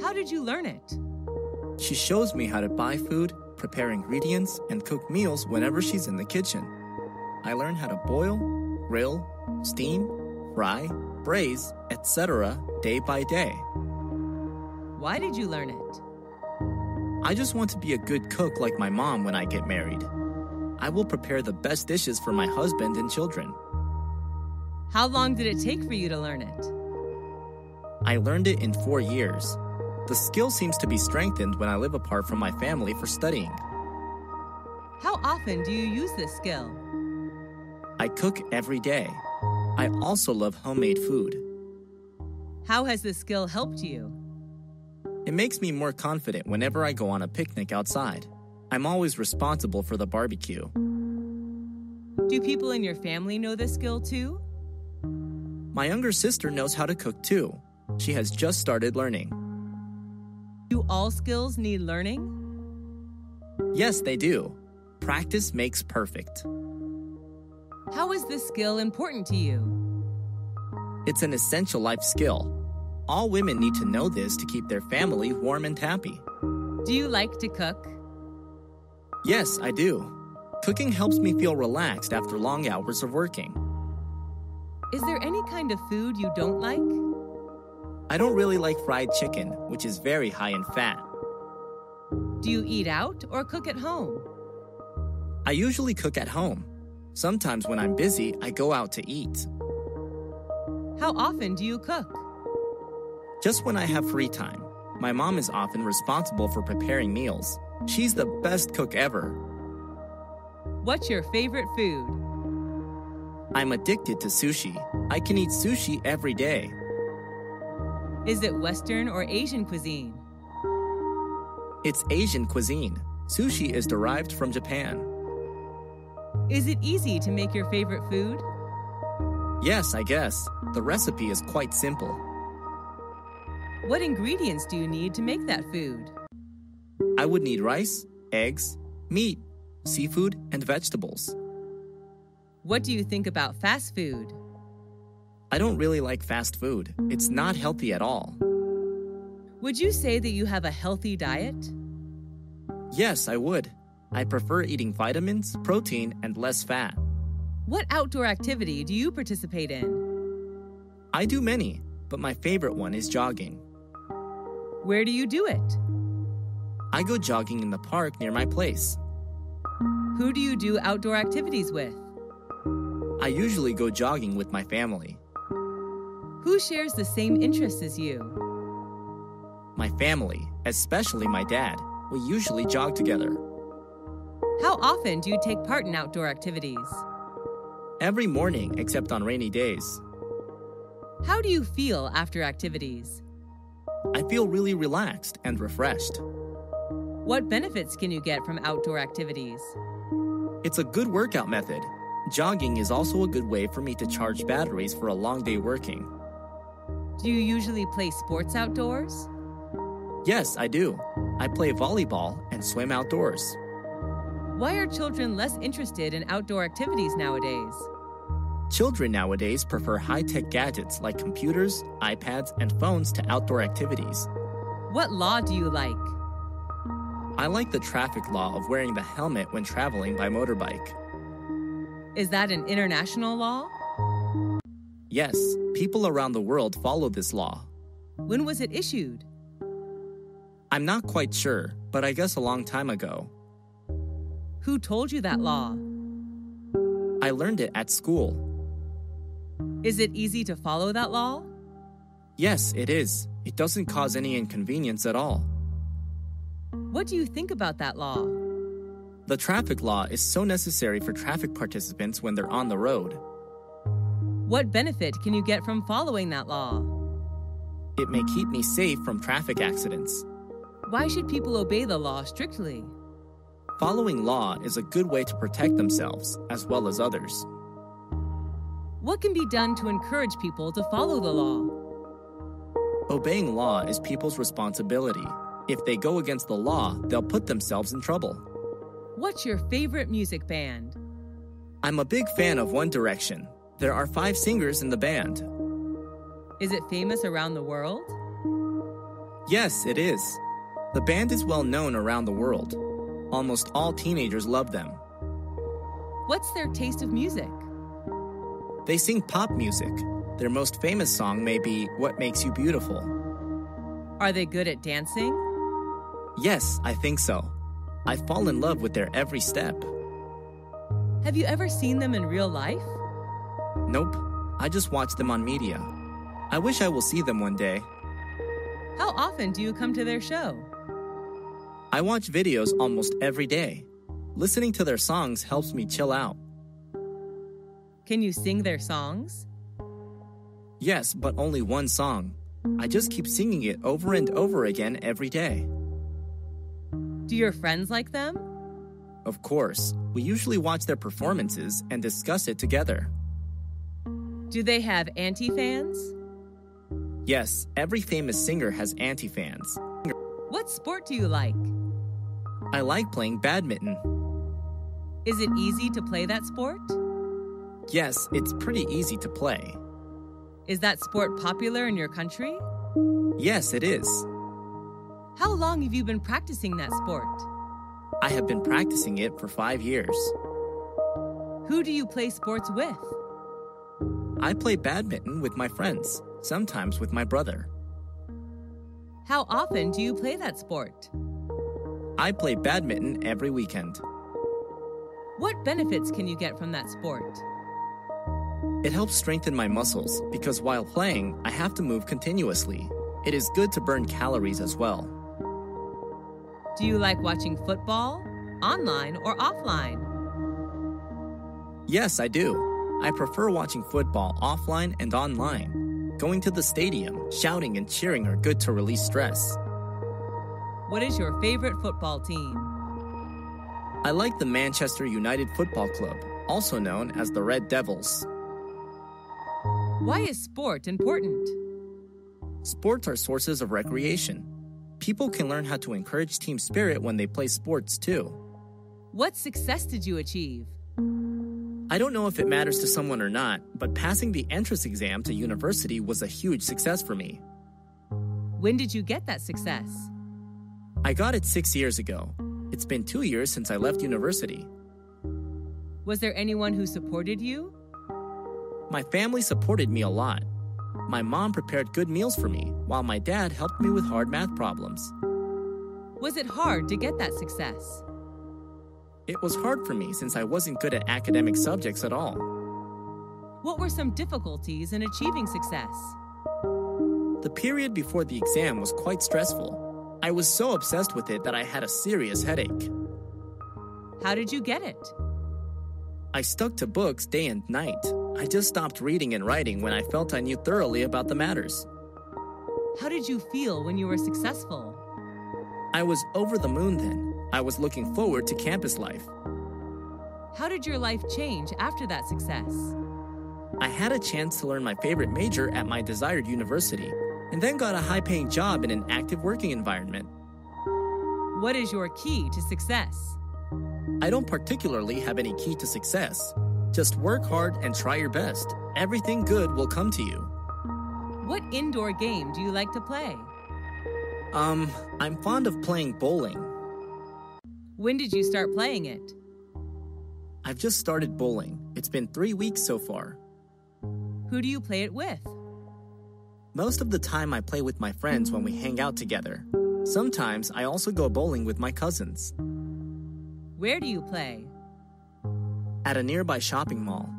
How did you learn it? She shows me how to buy food, prepare ingredients, and cook meals whenever she's in the kitchen. I learned how to boil, grill, steam, fry, braise, etc. day by day. Why did you learn it? I just want to be a good cook like my mom when I get married. I will prepare the best dishes for my husband and children. How long did it take for you to learn it? I learned it in 4 years. The skill seems to be strengthened when I live apart from my family for studying. How often do you use this skill? I cook every day. I also love homemade food. How has this skill helped you? It makes me more confident whenever I go on a picnic outside. I'm always responsible for the barbecue. Do people in your family know this skill too? My younger sister knows how to cook too. She has just started learning. Do all skills need learning? Yes, they do. Practice makes perfect. How is this skill important to you? It's an essential life skill. All women need to know this to keep their family warm and happy. Do you like to cook? Yes, I do. Cooking helps me feel relaxed after long hours of working. Is there any kind of food you don't like? I don't really like fried chicken, which is very high in fat. Do you eat out or cook at home? I usually cook at home. Sometimes when I'm busy, I go out to eat. How often do you cook? Just when I have free time. My mom is often responsible for preparing meals. She's the best cook ever. What's your favorite food? I'm addicted to sushi. I can eat sushi every day. Is it Western or Asian cuisine? It's Asian cuisine. Sushi is derived from Japan. Is it easy to make your favorite food? Yes, I guess. The recipe is quite simple. What ingredients do you need to make that food? I would need rice, eggs, meat, seafood, and vegetables. What do you think about fast food? I don't really like fast food. It's not healthy at all. Would you say that you have a healthy diet? Yes, I would. I prefer eating vitamins, protein, and less fat. What outdoor activity do you participate in? I do many, but my favorite one is jogging. Where do you do it? I go jogging in the park near my place. Who do you do outdoor activities with? I usually go jogging with my family. Who shares the same interests as you? My family, especially my dad, we usually jog together. How often do you take part in outdoor activities? Every morning except on rainy days. How do you feel after activities? I feel really relaxed and refreshed. What benefits can you get from outdoor activities? It's a good workout method. Jogging is also a good way for me to charge batteries for a long day working. Do you usually play sports outdoors? Yes, I do. I play volleyball and swim outdoors. Why are children less interested in outdoor activities nowadays? Children nowadays prefer high-tech gadgets like computers, iPads, and phones to outdoor activities. What law do you like? I like the traffic law of wearing the helmet when traveling by motorbike. Is that an international law? Yes, people around the world follow this law. When was it issued? I'm not quite sure, but I guess a long time ago. Who told you that law? I learned it at school. Is it easy to follow that law? Yes, it is. It doesn't cause any inconvenience at all. What do you think about that law? The traffic law is so necessary for traffic participants when they're on the road. What benefit can you get from following that law? It may keep me safe from traffic accidents. Why should people obey the law strictly? Following law is a good way to protect themselves as well as others. What can be done to encourage people to follow the law? Obeying law is people's responsibility. If they go against the law, they'll put themselves in trouble. What's your favorite music band? I'm a big fan of One Direction. There are 5 singers in the band. Is it famous around the world? Yes, it is. The band is well known around the world. Almost all teenagers love them. What's their taste of music? They sing pop music. Their most famous song may be What Makes You Beautiful. Are they good at dancing? Yes, I think so. I fall in love with their every step. Have you ever seen them in real life? Nope, I just watch them on media. I wish I will see them one day. How often do you come to their show? I watch videos almost every day. Listening to their songs helps me chill out. Can you sing their songs? Yes, but only one song. I just keep singing it over and over again every day. Do your friends like them? Of course, we usually watch their performances and discuss it together. Do they have anti-fans? Yes, every famous singer has anti-fans. What sport do you like? I like playing badminton. Is it easy to play that sport? Yes, it's pretty easy to play. Is that sport popular in your country? Yes, it is. How long have you been practicing that sport? I have been practicing it for 5 years. Who do you play sports with? I play badminton with my friends, sometimes with my brother. How often do you play that sport? I play badminton every weekend. What benefits can you get from that sport? It helps strengthen my muscles because while playing, I have to move continuously. It is good to burn calories as well. Do you like watching football, online or offline? Yes, I do. I prefer watching football offline and online. Going to the stadium, shouting and cheering are good to release stress. What is your favorite football team? I like the Manchester United Football Club, also known as the Red Devils. Why is sport important? Sports are sources of recreation. People can learn how to encourage team spirit when they play sports too. What success did you achieve? I don't know if it matters to someone or not, but passing the entrance exam to university was a huge success for me. When did you get that success? I got it 6 years ago. It's been 2 years since I left university. Was there anyone who supported you? My family supported me a lot. My mom prepared good meals for me, while my dad helped me with hard math problems. Was it hard to get that success? It was hard for me since I wasn't good at academic subjects at all. What were some difficulties in achieving success? The period before the exam was quite stressful. I was so obsessed with it that I had a serious headache. How did you get it? I stuck to books day and night. I just stopped reading and writing when I felt I knew thoroughly about the matters. How did you feel when you were successful? I was over the moon then. I was looking forward to campus life. How did your life change after that success? I had a chance to learn my favorite major at my desired university, and then got a high-paying job in an active working environment. What is your key to success? I don't particularly have any key to success. Just work hard and try your best. Everything good will come to you. What indoor game do you like to play? I'm fond of playing bowling. When did you start playing it? I've just started bowling. It's been 3 weeks so far. Who do you play it with? Most of the time I play with my friends when we hang out together. Sometimes I also go bowling with my cousins. Where do you play? At a nearby shopping mall.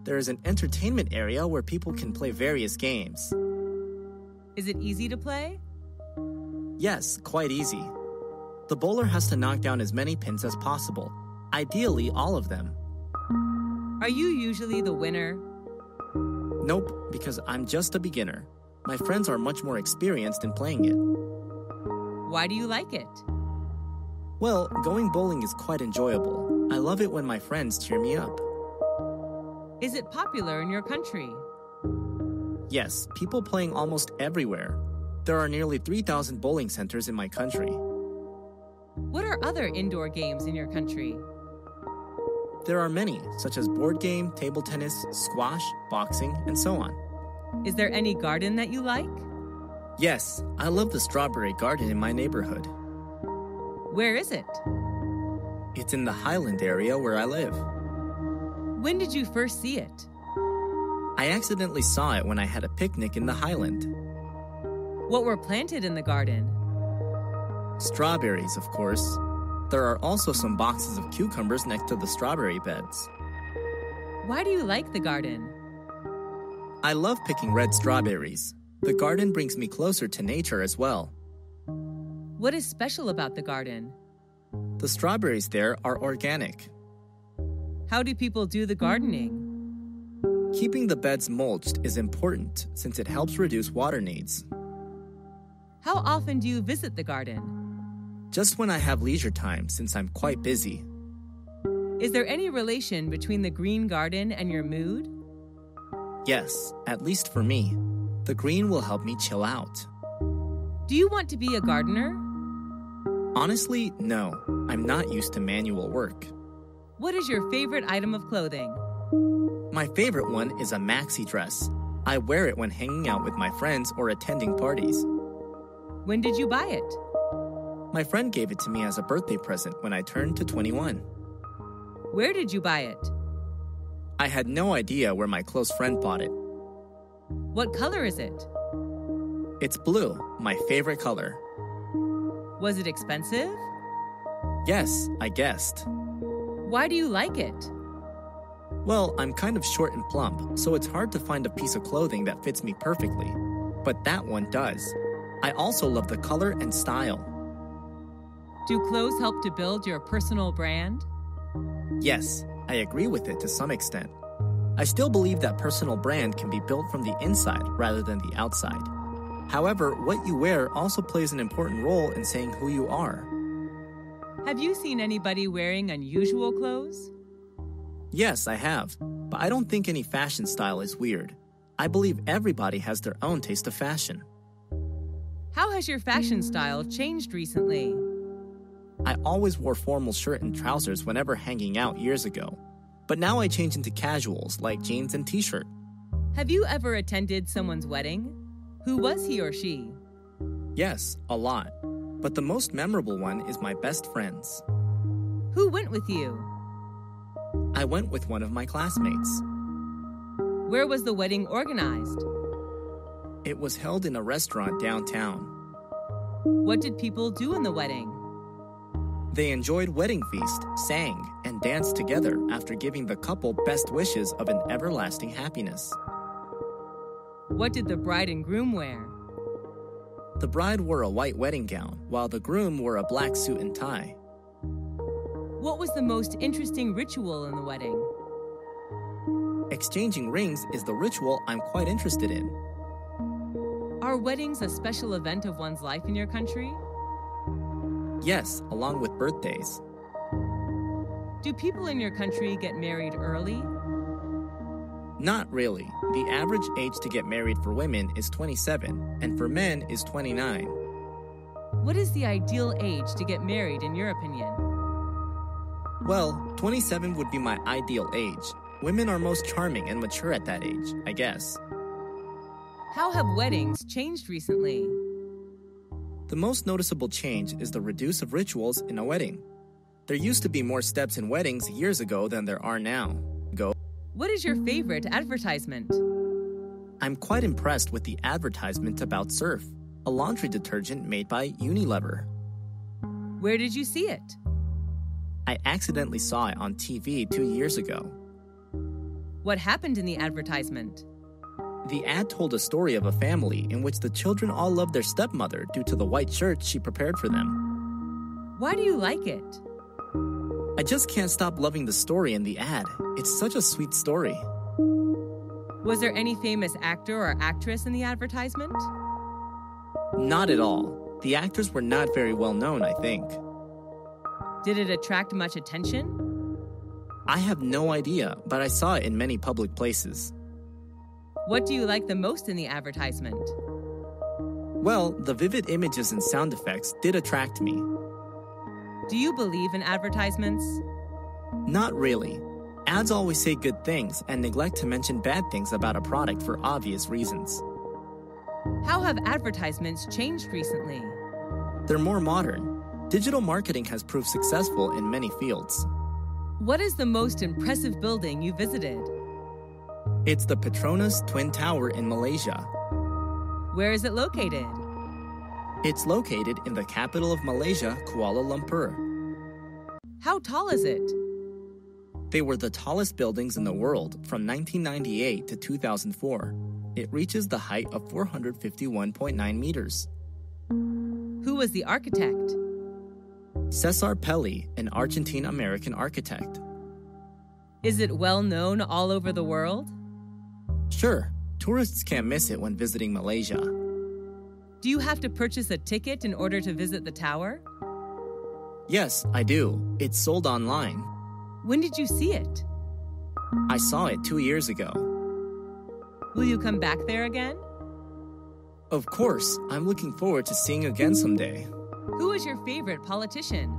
There is an entertainment area where people can play various games. Is it easy to play? Yes, quite easy. The bowler has to knock down as many pins as possible, ideally all of them. Are you usually the winner? Nope, because I'm just a beginner. My friends are much more experienced in playing it. Why do you like it? Well, going bowling is quite enjoyable. I love it when my friends cheer me up. Is it popular in your country? Yes, people playing almost everywhere. There are nearly 3,000 bowling centers in my country. What are other indoor games in your country? There are many, such as board game, table tennis, squash, boxing, and so on. Is there any garden that you like? Yes, I love the strawberry garden in my neighborhood. Where is it? It's in the Highland area where I live. When did you first see it? I accidentally saw it when I had a picnic in the Highland. What were planted in the garden? Strawberries, of course. There are also some boxes of cucumbers next to the strawberry beds. Why do you like the garden? I love picking red strawberries. The garden brings me closer to nature as well. What is special about the garden? The strawberries there are organic. How do people do the gardening? Keeping the beds mulched is important since it helps reduce water needs. How often do you visit the garden? Just when I have leisure time since I'm quite busy. Is there any relation between the green garden and your mood? Yes, at least for me. The green will help me chill out. Do you want to be a gardener? Honestly, no. I'm not used to manual work. What is your favorite item of clothing? My favorite one is a maxi dress. I wear it when hanging out with my friends or attending parties. When did you buy it? My friend gave it to me as a birthday present when I turned to 21. Where did you buy it? I had no idea where my close friend bought it. What color is it? It's blue, my favorite color. Was it expensive? Yes, I guessed. Why do you like it? Well, I'm kind of short and plump, so it's hard to find a piece of clothing that fits me perfectly. But that one does. I also love the color and style. Do clothes help to build your personal brand? Yes, I agree with it to some extent. I still believe that personal brand can be built from the inside rather than the outside. However, what you wear also plays an important role in saying who you are. Have you seen anybody wearing unusual clothes? Yes, I have, but I don't think any fashion style is weird. I believe everybody has their own taste of fashion. How has your fashion style changed recently? I always wore formal shirt and trousers whenever hanging out years ago, but now I change into casuals like jeans and t-shirt. Have you ever attended someone's wedding? Who was he or she? Yes, a lot, but the most memorable one is my best friend's. Who went with you? I went with one of my classmates. Where was the wedding organized? It was held in a restaurant downtown. What did people do in the wedding? They enjoyed wedding feast, sang, and danced together after giving the couple best wishes of an everlasting happiness. What did the bride and groom wear? The bride wore a white wedding gown, while the groom wore a black suit and tie. What was the most interesting ritual in the wedding? Exchanging rings is the ritual I'm quite interested in. Are weddings a special event of one's life in your country? Yes, along with birthdays. Do people in your country get married early? Not really. The average age to get married for women is 27, and for men is 29. What is the ideal age to get married in your opinion? Well, 27 would be my ideal age. Women are most charming and mature at that age, I guess. How have weddings changed recently? The most noticeable change is the reduce of rituals in a wedding. There used to be more steps in weddings years ago than there are now. What is your favorite advertisement? I'm quite impressed with the advertisement about Surf, a laundry detergent made by Unilever. Where did you see it? I accidentally saw it on TV 2 years ago. What happened in the advertisement? The ad told a story of a family in which the children all loved their stepmother due to the white shirt she prepared for them. Why do you like it? I just can't stop loving the story in the ad. It's such a sweet story. Was there any famous actor or actress in the advertisement? Not at all. The actors were not very well known, I think. Did it attract much attention? I have no idea, but I saw it in many public places. What do you like the most in the advertisement? Well, the vivid images and sound effects did attract me. Do you believe in advertisements? Not really. Ads always say good things and neglect to mention bad things about a product for obvious reasons. How have advertisements changed recently? They're more modern. Digital marketing has proved successful in many fields. What is the most impressive building you visited? It's the Petronas Twin Tower in Malaysia. Where is it located? It's located in the capital of Malaysia, Kuala Lumpur. How tall is it? They were the tallest buildings in the world from 1998 to 2004. It reaches the height of 451.9 meters. Who was the architect? Cesare Pelle, an Argentine-American architect. Is it well known all over the world? Sure, tourists can't miss it when visiting Malaysia. Do you have to purchase a ticket in order to visit the tower? Yes, I do. It's sold online. When did you see it? I saw it 2 years ago. Will you come back there again? Of course, I'm looking forward to seeing again someday. Who is your favorite politician?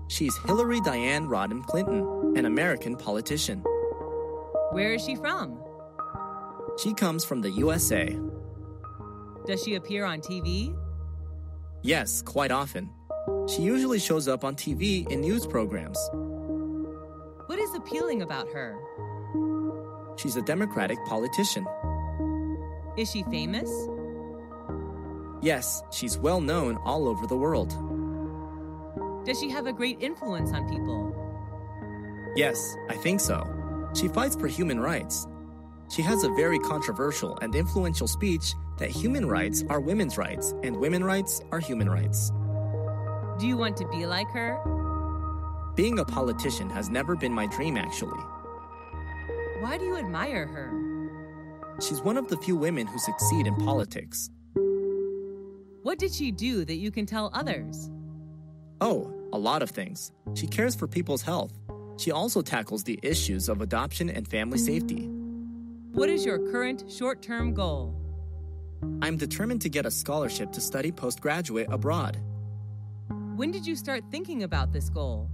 She's Hillary Diane Rodham Clinton, an American politician. Where is she from? She comes from the USA. Does she appear on TV? Yes, quite often. She usually shows up on TV in news programs. What is appealing about her? She's a Democratic politician. Is she famous? Yes, she's well known all over the world. Does she have a great influence on people? Yes, I think so. She fights for human rights. She has a very controversial and influential speech that human rights are women's rights and women's rights are human rights. Do you want to be like her? Being a politician has never been my dream, actually. Why do you admire her? She's one of the few women who succeed in politics. What did she do that you can tell others? Oh, a lot of things. She cares for people's health. She also tackles the issues of adoption and family safety. What is your current short-term goal? I'm determined to get a scholarship to study postgraduate abroad. When did you start thinking about this goal?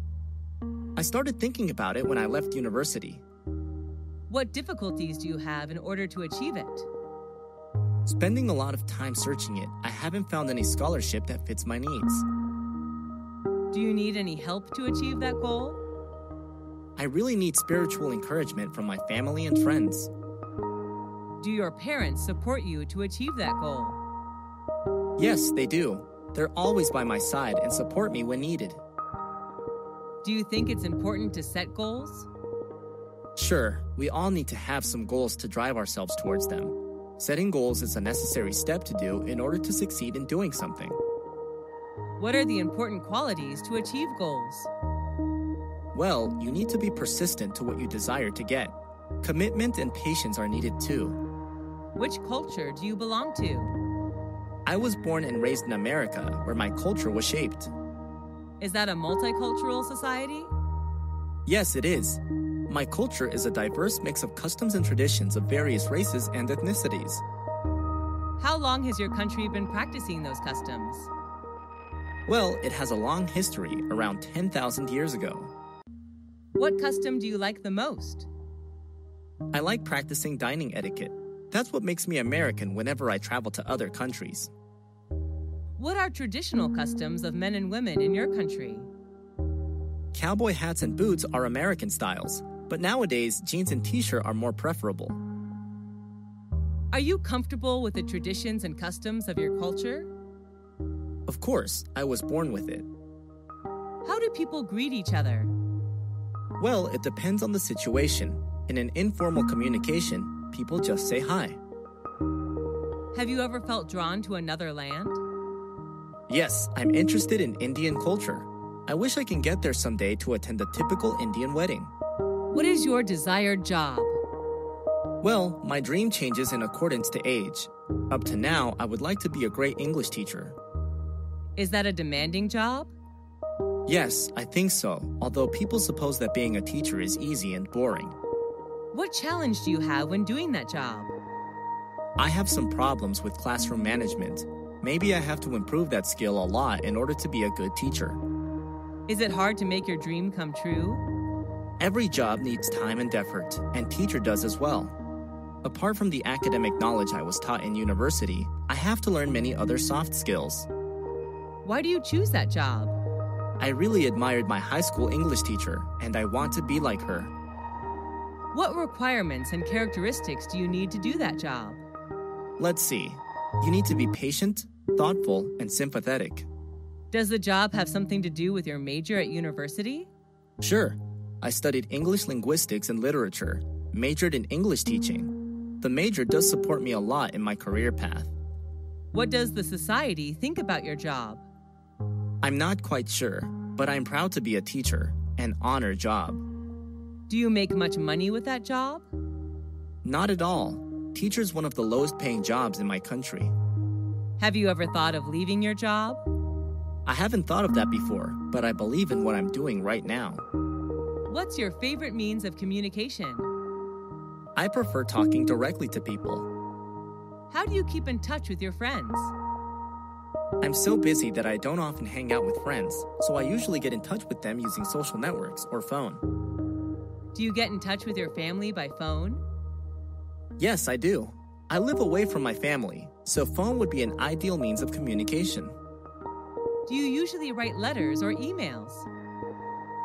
I started thinking about it when I left university. What difficulties do you have in order to achieve it? Spending a lot of time searching it, I haven't found any scholarship that fits my needs. Do you need any help to achieve that goal? I really need spiritual encouragement from my family and friends. Do your parents support you to achieve that goal? Yes, they do. They're always by my side and support me when needed. Do you think it's important to set goals? Sure, we all need to have some goals to drive ourselves towards them. Setting goals is a necessary step to do in order to succeed in doing something. What are the important qualities to achieve goals? Well, you need to be persistent to what you desire to get. Commitment and patience are needed too. Which culture do you belong to? I was born and raised in America, where my culture was shaped. Is that a multicultural society? Yes, it is. My culture is a diverse mix of customs and traditions of various races and ethnicities. How long has your country been practicing those customs? Well, it has a long history, around 10,000 years ago. What custom do you like the most? I like practicing dining etiquette. That's what makes me American whenever I travel to other countries. What are traditional customs of men and women in your country? Cowboy hats and boots are American styles, but nowadays jeans and t-shirt are more preferable. Are you comfortable with the traditions and customs of your culture? Of course, I was born with it. How do people greet each other? Well, it depends on the situation. In an informal communication, people just say hi. Have you ever felt drawn to another land? Yes, I'm interested in Indian culture. I wish I can get there someday to attend a typical Indian wedding. What is your desired job? Well, my dream changes in accordance to age. Up to now, I would like to be a great English teacher. Is that a demanding job? Yes, I think so, although people suppose that being a teacher is easy and boring. What challenge do you have when doing that job? I have some problems with classroom management. Maybe I have to improve that skill a lot in order to be a good teacher. Is it hard to make your dream come true? Every job needs time and effort, and teacher does as well. Apart from the academic knowledge I was taught in university, I have to learn many other soft skills. Why do you choose that job? I really admired my high school English teacher, and I want to be like her. What requirements and characteristics do you need to do that job? Let's see. You need to be patient, thoughtful, and sympathetic. Does the job have something to do with your major at university? Sure. I studied English linguistics and literature, majored in English teaching. The major does support me a lot in my career path. What does the society think about your job? I'm not quite sure, but I'm proud to be a teacher, an honor job. Do you make much money with that job? Not at all. Teacher's one of the lowest paying jobs in my country. Have you ever thought of leaving your job? I haven't thought of that before, but I believe in what I'm doing right now. What's your favorite means of communication? I prefer talking directly to people. How do you keep in touch with your friends? I'm so busy that I don't often hang out with friends, so I usually get in touch with them using social networks or phone. Do you get in touch with your family by phone? Yes, I do. I live away from my family, so phone would be an ideal means of communication. Do you usually write letters or emails?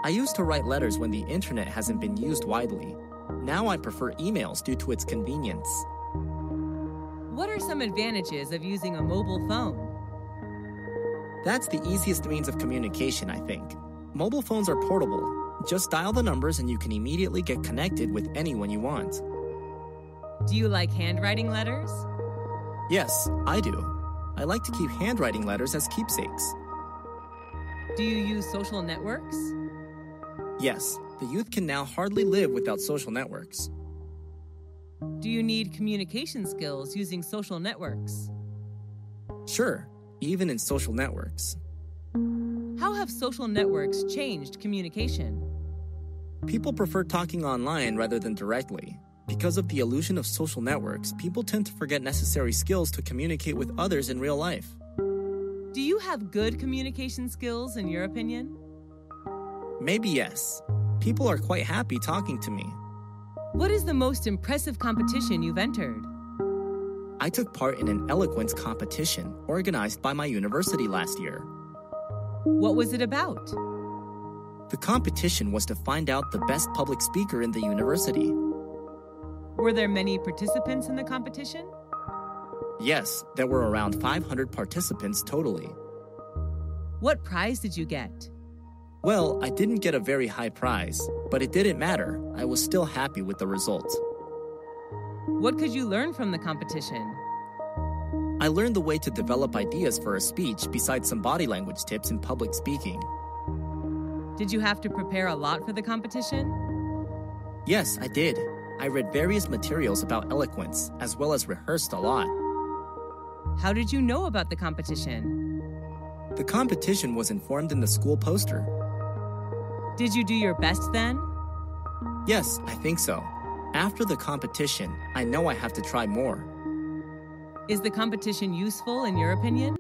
I used to write letters when the internet hasn't been used widely. Now I prefer emails due to its convenience. What are some advantages of using a mobile phone? That's the easiest means of communication, I think. Mobile phones are portable. Just dial the numbers and you can immediately get connected with anyone you want. Do you like handwriting letters? Yes, I do. I like to keep handwriting letters as keepsakes. Do you use social networks? Yes, the youth can now hardly live without social networks. Do you need communication skills using social networks? Sure, even in social networks. How have social networks changed communication? People prefer talking online rather than directly. Because of the illusion of social networks, people tend to forget necessary skills to communicate with others in real life. Do you have good communication skills in your opinion? Maybe yes. People are quite happy talking to me. What is the most impressive competition you've entered? I took part in an eloquence competition organized by my university last year. What was it about? The competition was to find out the best public speaker in the university. Were there many participants in the competition? Yes, there were around 500 participants totally. What prize did you get? Well, I didn't get a very high prize, but it didn't matter. I was still happy with the result. What could you learn from the competition? I learned the way to develop ideas for a speech besides some body language tips in public speaking. Did you have to prepare a lot for the competition? Yes, I did. I read various materials about eloquence, as well as rehearsed a lot. How did you know about the competition? The competition was informed in the school poster. Did you do your best then? Yes, I think so. After the competition, I know I have to try more. Is the competition useful in your opinion?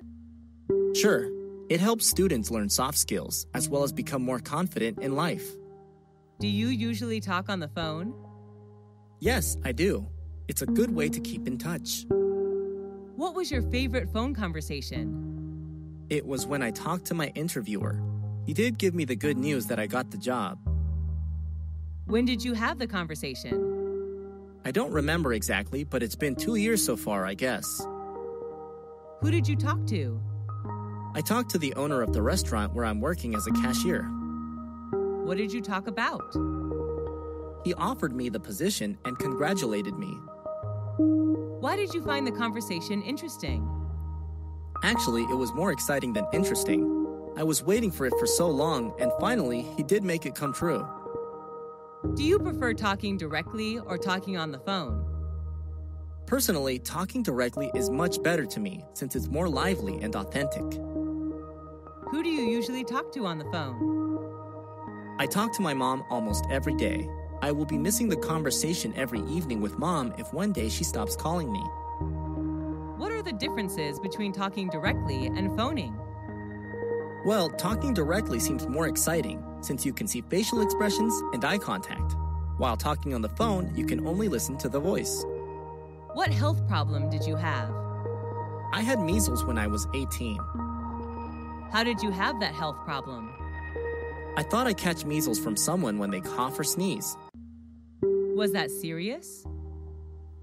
Sure. It helps students learn soft skills, as well as become more confident in life. Do you usually talk on the phone? Yes, I do. It's a good way to keep in touch. What was your favorite phone conversation? It was when I talked to my interviewer. He did give me the good news that I got the job. When did you have the conversation? I don't remember exactly, but it's been 2 years so far, I guess. Who did you talk to? I talked to the owner of the restaurant where I'm working as a cashier. What did you talk about? He offered me the position and congratulated me. Why did you find the conversation interesting? Actually, it was more exciting than interesting. I was waiting for it for so long, and finally, he did make it come true. Do you prefer talking directly or talking on the phone? Personally, talking directly is much better to me since it's more lively and authentic. Who do you usually talk to on the phone? I talk to my mom almost every day. I will be missing the conversation every evening with mom if one day she stops calling me. What are the differences between talking directly and phoning? Well, talking directly seems more exciting since you can see facial expressions and eye contact. While talking on the phone, you can only listen to the voice. What health problem did you have? I had measles when I was 18. How did you have that health problem? I thought I'd catch measles from someone when they cough or sneeze. Was that serious?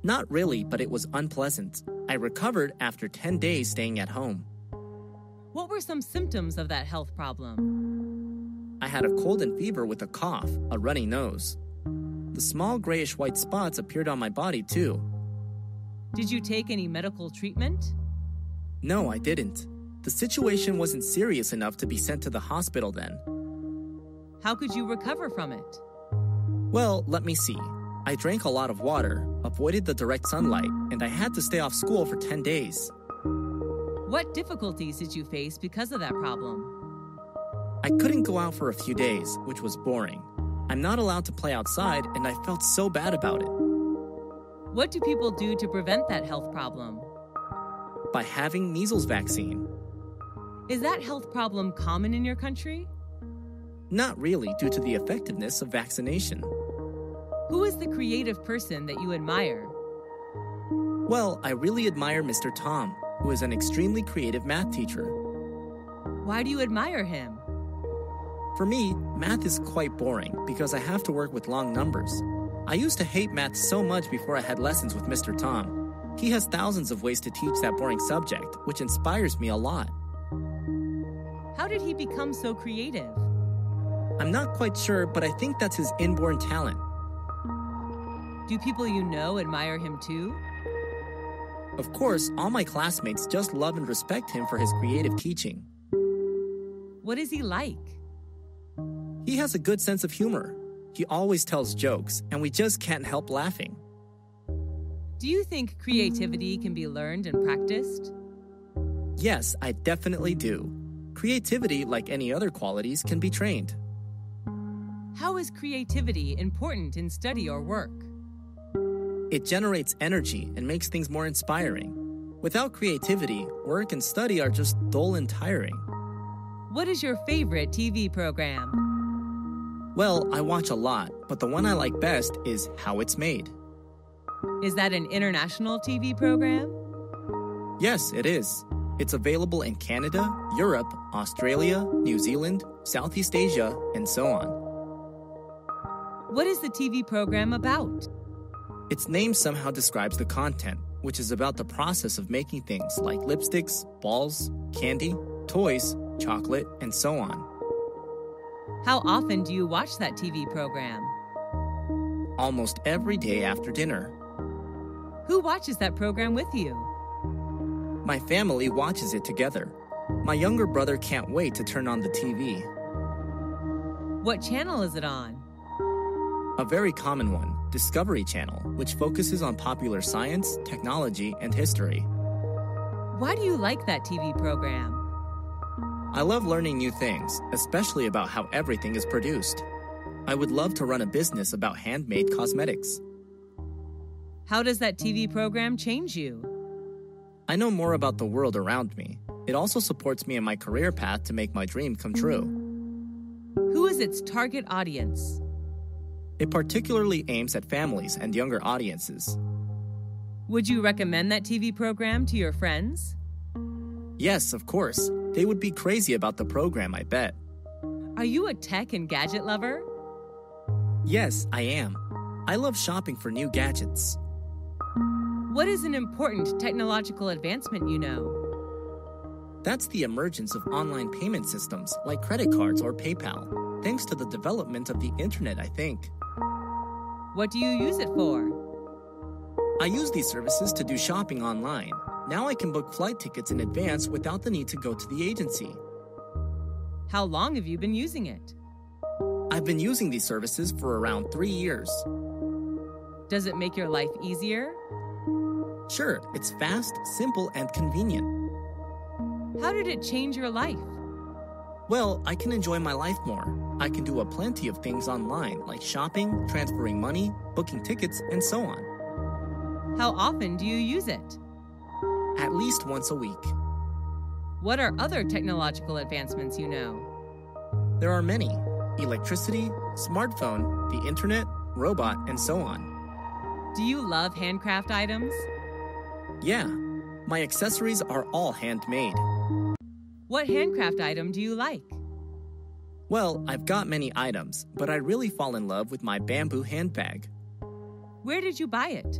Not really, but it was unpleasant. I recovered after 10 days staying at home. What were some symptoms of that health problem? I had a cold and fever with a cough, a runny nose. The small grayish-white spots appeared on my body too. Did you take any medical treatment? No, I didn't. The situation wasn't serious enough to be sent to the hospital then. How could you recover from it? Well, let me see. I drank a lot of water, avoided the direct sunlight, and I had to stay off school for 10 days. What difficulties did you face because of that problem? I couldn't go out for a few days, which was boring. I'm not allowed to play outside, and I felt so bad about it. What do people do to prevent that health problem? By having measles vaccine. Is that health problem common in your country? Not really, due to the effectiveness of vaccination. Who is the creative person that you admire? Well, I really admire Mr. Tom, who is an extremely creative math teacher. Why do you admire him? For me, math is quite boring because I have to work with long numbers. I used to hate math so much before I had lessons with Mr. Tom. He has thousands of ways to teach that boring subject, which inspires me a lot. How did he become so creative? I'm not quite sure, but I think that's his inborn talent. Do people you know admire him too? Of course, all my classmates just love and respect him for his creative teaching. What is he like? He has a good sense of humor. He always tells jokes, and we just can't help laughing. Do you think creativity can be learned and practiced? Yes, I definitely do. Creativity, like any other qualities, can be trained. How is creativity important in study or work? It generates energy and makes things more inspiring. Without creativity, work and study are just dull and tiring. What is your favorite TV program? Well, I watch a lot, but the one I like best is How It's Made. Is that an international TV program? Yes, it is. It's available in Canada, Europe, Australia, New Zealand, Southeast Asia, and so on. What is the TV program about? Its name somehow describes the content, which is about the process of making things like lipsticks, balls, candy, toys, chocolate, and so on. How often do you watch that TV program? Almost every day after dinner. Who watches that program with you? My family watches it together. My younger brother can't wait to turn on the TV. What channel is it on? A very common one, Discovery Channel, which focuses on popular science, technology, and history. Why do you like that TV program? I love learning new things, especially about how everything is produced. I would love to run a business about handmade cosmetics. How does that TV program change you? I know more about the world around me. It also supports me in my career path to make my dream come true. Who is its target audience? It particularly aims at families and younger audiences. Would you recommend that TV program to your friends? Yes, of course. They would be crazy about the program, I bet. Are you a tech and gadget lover? Yes, I am. I love shopping for new gadgets. What is an important technological advancement you know? That's the emergence of online payment systems like credit cards or PayPal, thanks to the development of the internet, I think. What do you use it for? I use these services to do shopping online. Now I can book flight tickets in advance without the need to go to the agency. How long have you been using it? I've been using these services for around 3 years. Does it make your life easier? Sure, it's fast, simple, and convenient. How did it change your life? Well, I can enjoy my life more. I can do a plenty of things online, like shopping, transferring money, booking tickets, and so on. How often do you use it? At least once a week. What are other technological advancements you know? There are many. Electricity, smartphone, the internet, robot, and so on. Do you love handcraft items? Yeah, my accessories are all handmade. What handcraft item do you like? Well, I've got many items, but I really fall in love with my bamboo handbag. Where did you buy it?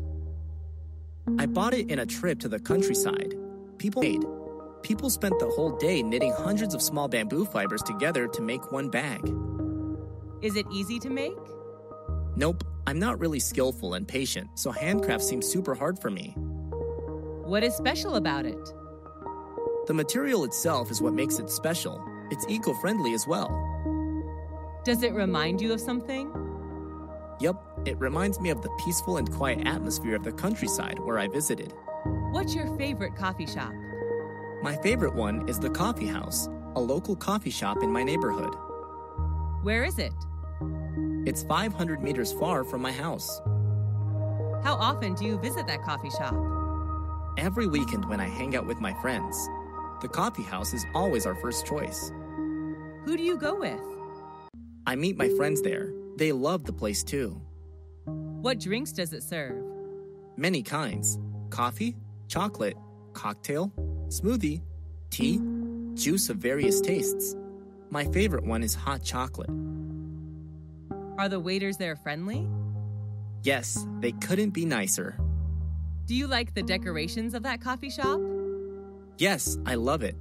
I bought it in a trip to the countryside. People spent the whole day knitting hundreds of small bamboo fibers together to make one bag. Is it easy to make? Nope, I'm not really skillful and patient, so handcraft seems super hard for me. What is special about it? The material itself is what makes it special. It's eco-friendly as well. Does it remind you of something? Yep, it reminds me of the peaceful and quiet atmosphere of the countryside where I visited. What's your favorite coffee shop? My favorite one is the Coffee House, a local coffee shop in my neighborhood. Where is it? It's 500 meters far from my house. How often do you visit that coffee shop? Every weekend when I hang out with my friends. The coffee house is always our first choice. Who do you go with? I meet my friends there. They love the place too. What drinks does it serve? Many kinds. Coffee, chocolate, cocktail, smoothie, tea, juice of various tastes. My favorite one is hot chocolate. Are the waiters there friendly? Yes, they couldn't be nicer. Do you like the decorations of that coffee shop? Yes, I love it.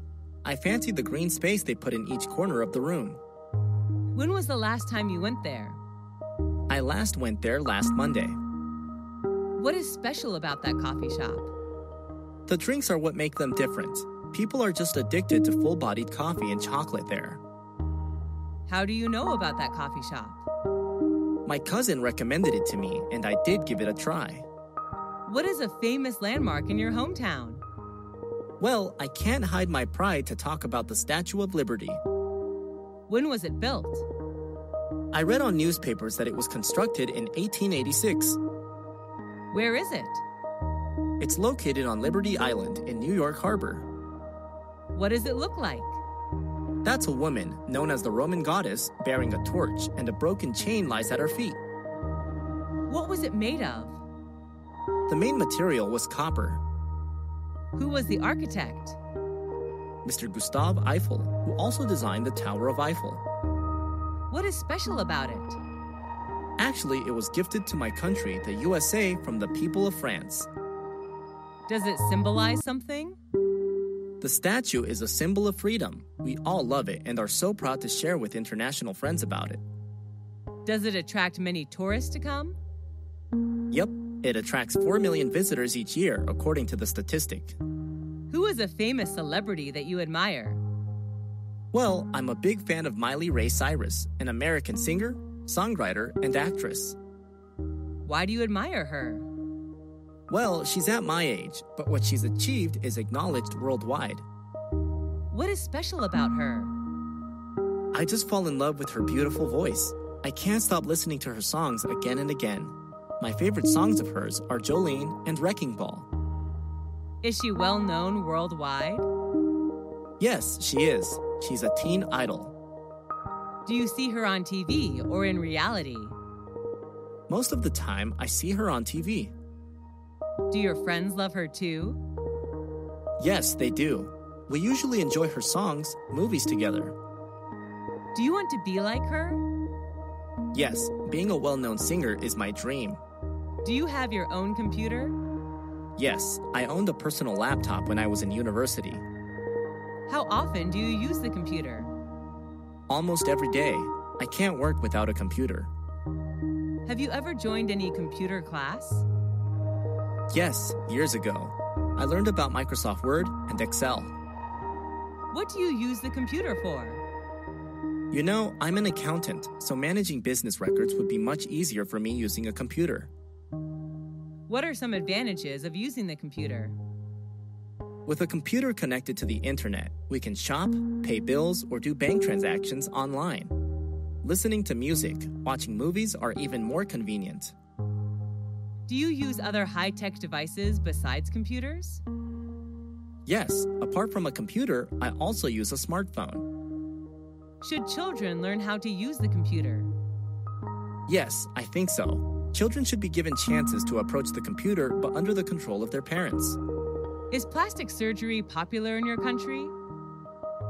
I fancy the green space they put in each corner of the room. When was the last time you went there? I last went there last Monday. What is special about that coffee shop? The drinks are what make them different. People are just addicted to full-bodied coffee and chocolate there. How do you know about that coffee shop? My cousin recommended it to me, and I did give it a try. What is a famous landmark in your hometown? Well, I can't hide my pride to talk about the Statue of Liberty. When was it built? I read on newspapers that it was constructed in 1886. Where is it? It's located on Liberty Island in New York Harbor. What does it look like? That's a woman, known as the Roman goddess, bearing a torch, and a broken chain lies at her feet. What was it made of? The main material was copper. Who was the architect? Mr. Gustave Eiffel, who also designed the Tower of Eiffel. What is special about it? Actually, it was gifted to my country, the USA, from the people of France. Does it symbolize something? The statue is a symbol of freedom. We all love it and are so proud to share with international friends about it. Does it attract many tourists to come? Yep, it attracts 4 million visitors each year, according to the statistic. Who is a famous celebrity that you admire? Well, I'm a big fan of Miley Ray Cyrus, an American singer, songwriter, and actress. Why do you admire her? Well, she's at my age, but what she's achieved is acknowledged worldwide. What is special about her? I just fall in love with her beautiful voice. I can't stop listening to her songs again and again. My favorite songs of hers are Jolene and Wrecking Ball. Is she well known worldwide? Yes, she is. She's a teen idol. Do you see her on TV or in reality? Most of the time, I see her on TV. Do your friends love her too? Yes, they do. We usually enjoy her songs, movies together. Do you want to be like her? Yes, being a well-known singer is my dream. Do you have your own computer? Yes, I owned a personal laptop when I was in university. How often do you use the computer? Almost every day. I can't work without a computer. Have you ever joined any computer class? Yes, years ago. I learned about Microsoft Word and Excel. What do you use the computer for? You know, I'm an accountant, so managing business records would be much easier for me using a computer. What are some advantages of using the computer? With a computer connected to the internet, we can shop, pay bills, or do bank transactions online. Listening to music, watching movies are even more convenient. Do you use other high-tech devices besides computers? Yes, apart from a computer, I also use a smartphone. Should children learn how to use the computer? Yes, I think so. Children should be given chances to approach the computer, but under the control of their parents. Is plastic surgery popular in your country?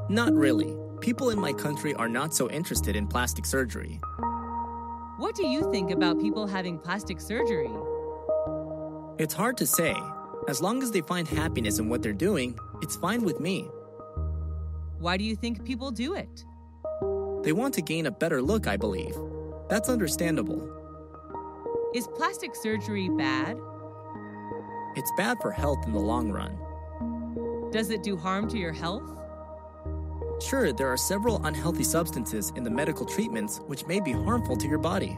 Not really. People in my country are not so interested in plastic surgery. What do you think about people having plastic surgery? It's hard to say. As long as they find happiness in what they're doing, it's fine with me. Why do you think people do it? They want to gain a better look, I believe. That's understandable. Is plastic surgery bad? It's bad for health in the long run. Does it do harm to your health? Sure, there are several unhealthy substances in the medical treatments which may be harmful to your body.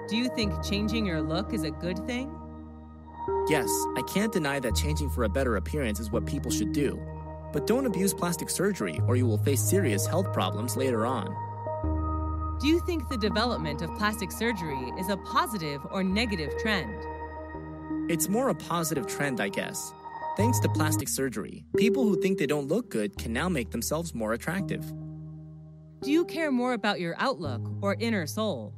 Do you think changing your look is a good thing? Yes, I can't deny that changing for a better appearance is what people should do. But don't abuse plastic surgery or you will face serious health problems later on. Do you think the development of plastic surgery is a positive or negative trend? It's more a positive trend, I guess. Thanks to plastic surgery, people who think they don't look good can now make themselves more attractive. Do you care more about your outlook or inner soul?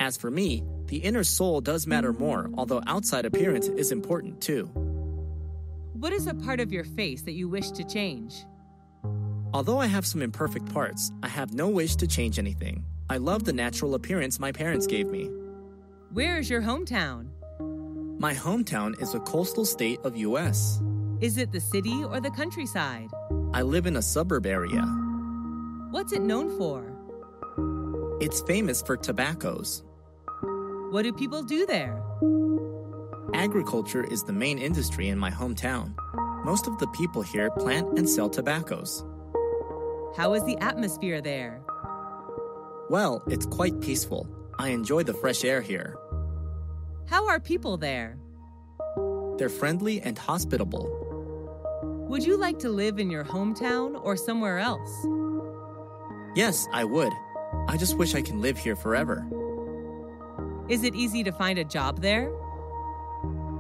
As for me, the inner soul does matter more, although outside appearance is important too. What is a part of your face that you wish to change? Although I have some imperfect parts, I have no wish to change anything. I love the natural appearance my parents gave me. Where is your hometown? My hometown is a coastal state of US. Is it the city or the countryside? I live in a suburb area. What's it known for? It's famous for tobaccos. What do people do there? Agriculture is the main industry in my hometown. Most of the people here plant and sell tobaccos. How is the atmosphere there? Well, it's quite peaceful. I enjoy the fresh air here. How are people there? They're friendly and hospitable. Would you like to live in your hometown or somewhere else? Yes, I would. I just wish I can live here forever. Is it easy to find a job there?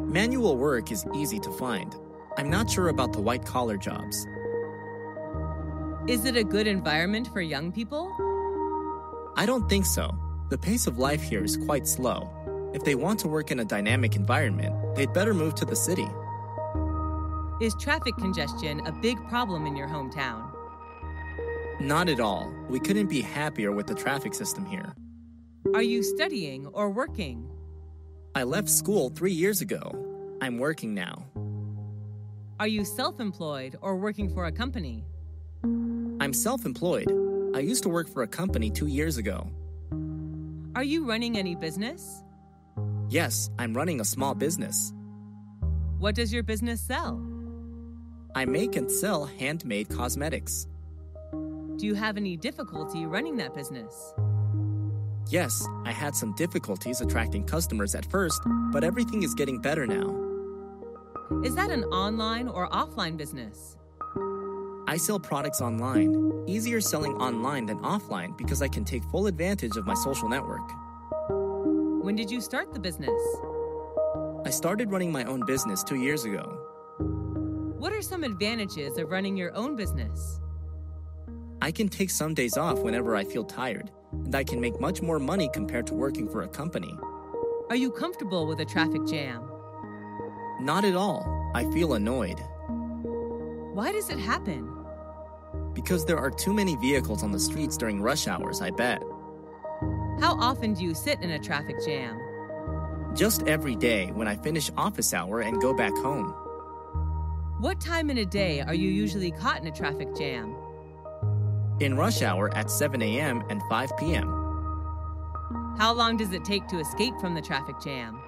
Manual work is easy to find. I'm not sure about the white-collar jobs. Is it a good environment for young people? I don't think so. The pace of life here is quite slow. If they want to work in a dynamic environment, they'd better move to the city. Is traffic congestion a big problem in your hometown? Not at all. We couldn't be happier with the traffic system here. Are you studying or working? I left school 3 years ago. I'm working now. Are you self-employed or working for a company? I'm self-employed. I used to work for a company 2 years ago. Are you running any business? Yes, I'm running a small business. What does your business sell? I make and sell handmade cosmetics. Do you have any difficulty running that business? Yes, I had some difficulties attracting customers at first, but everything is getting better now. Is that an online or offline business? I sell products online. Easier selling online than offline because I can take full advantage of my social network. When did you start the business? I started running my own business 2 years ago. What are some advantages of running your own business? I can take some days off whenever I feel tired, and I can make much more money compared to working for a company. Are you comfortable with a traffic jam? Not at all. I feel annoyed. Why does it happen? Because there are too many vehicles on the streets during rush hours, I bet. How often do you sit in a traffic jam? Just every day when I finish office hour and go back home. What time in a day are you usually caught in a traffic jam? In rush hour at 7 a.m. and 5 p.m. How long does it take to escape from the traffic jam?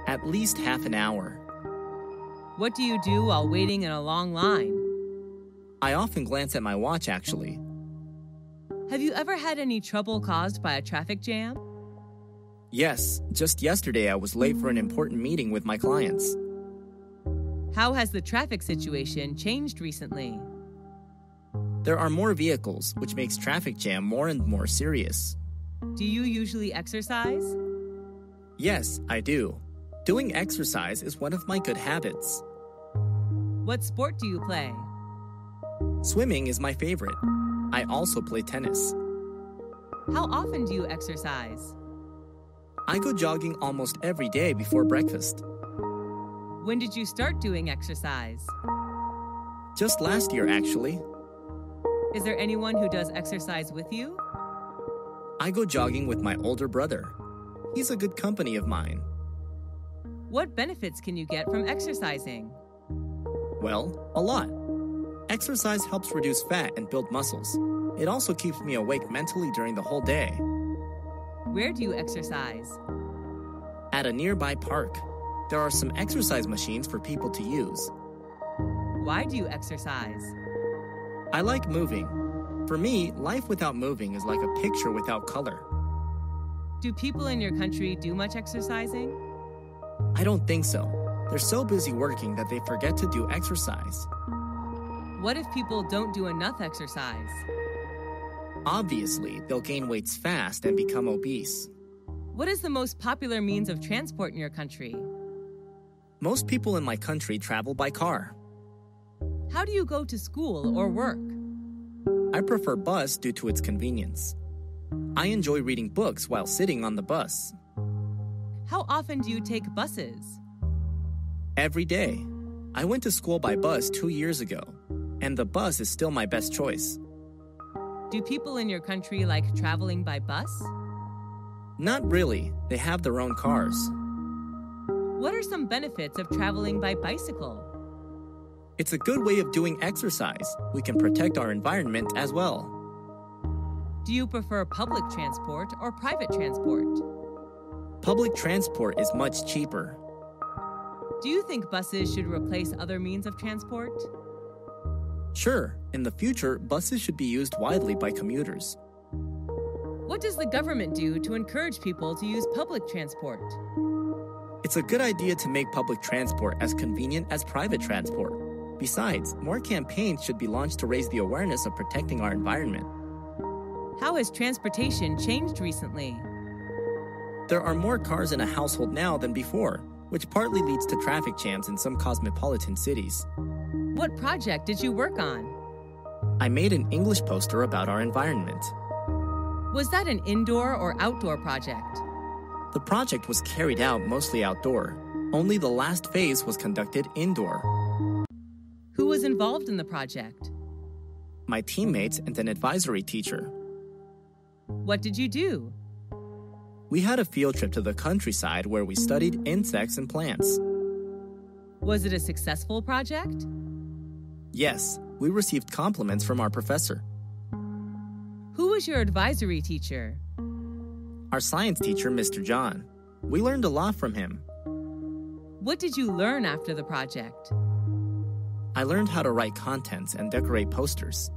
At least half an hour. What do you do while waiting in a long line? I often glance at my watch, actually. Have you ever had any trouble caused by a traffic jam? Yes, just yesterday I was late for an important meeting with my clients. How has the traffic situation changed recently? There are more vehicles, which makes traffic jam more and more serious. Do you usually exercise? Yes, I do. Doing exercise is one of my good habits. What sport do you play? Swimming is my favorite. I also play tennis. How often do you exercise? I go jogging almost every day before breakfast. When did you start doing exercise? Just last year, actually. Is there anyone who does exercise with you? I go jogging with my older brother. He's a good company of mine. What benefits can you get from exercising? Well, a lot. Exercise helps reduce fat and build muscles. It also keeps me awake mentally during the whole day. Where do you exercise? At a nearby park. There are some exercise machines for people to use. Why do you exercise? I like moving. For me, life without moving is like a picture without color. Do people in your country do much exercising? I don't think so. They're so busy working that they forget to do exercise. What if people don't do enough exercise? Obviously, they'll gain weights fast and become obese. What is the most popular means of transport in your country? Most people in my country travel by car. How do you go to school or work? I prefer bus due to its convenience. I enjoy reading books while sitting on the bus. How often do you take buses? Every day. I went to school by bus 2 years ago, and the bus is still my best choice. Do people in your country like traveling by bus? Not really. They have their own cars. What are some benefits of traveling by bicycle? It's a good way of doing exercise. We can protect our environment as well. Do you prefer public transport or private transport? Public transport is much cheaper. Do you think buses should replace other means of transport? Sure, in the future, buses should be used widely by commuters. What does the government do to encourage people to use public transport? It's a good idea to make public transport as convenient as private transport. Besides, more campaigns should be launched to raise the awareness of protecting our environment. How has transportation changed recently? There are more cars in a household now than before, which partly leads to traffic jams in some cosmopolitan cities. What project did you work on? I made an English poster about our environment. Was that an indoor or outdoor project? The project was carried out mostly outdoor. Only the last phase was conducted indoor. Who was involved in the project? My teammates and an advisory teacher. What did you do? We had a field trip to the countryside where we studied insects and plants. Was it a successful project? Yes, we received compliments from our professor. Who was your advisory teacher? Our science teacher, Mr. John. We learned a lot from him. What did you learn after the project? I learned how to write contents and decorate posters.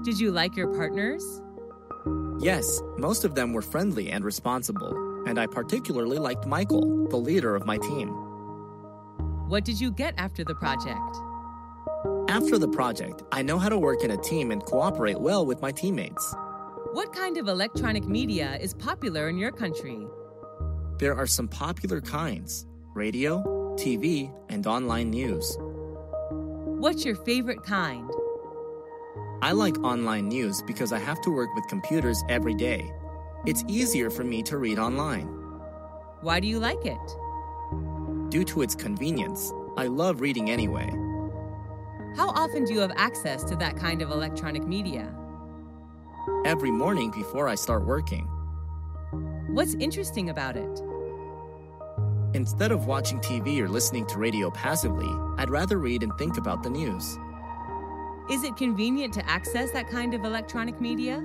Did you like your partners? Yes, most of them were friendly and responsible, and I particularly liked Michael, the leader of my team. What did you get after the project? After the project, I know how to work in a team and cooperate well with my teammates. What kind of electronic media is popular in your country? There are some popular kinds: radio, TV, and online news. What's your favorite kind? I like online news because I have to work with computers every day. It's easier for me to read online. Why do you like it? Due to its convenience, I love reading anyway. How often do you have access to that kind of electronic media? Every morning before I start working. What's interesting about it? Instead of watching TV or listening to radio passively, I'd rather read and think about the news. Is it convenient to access that kind of electronic media?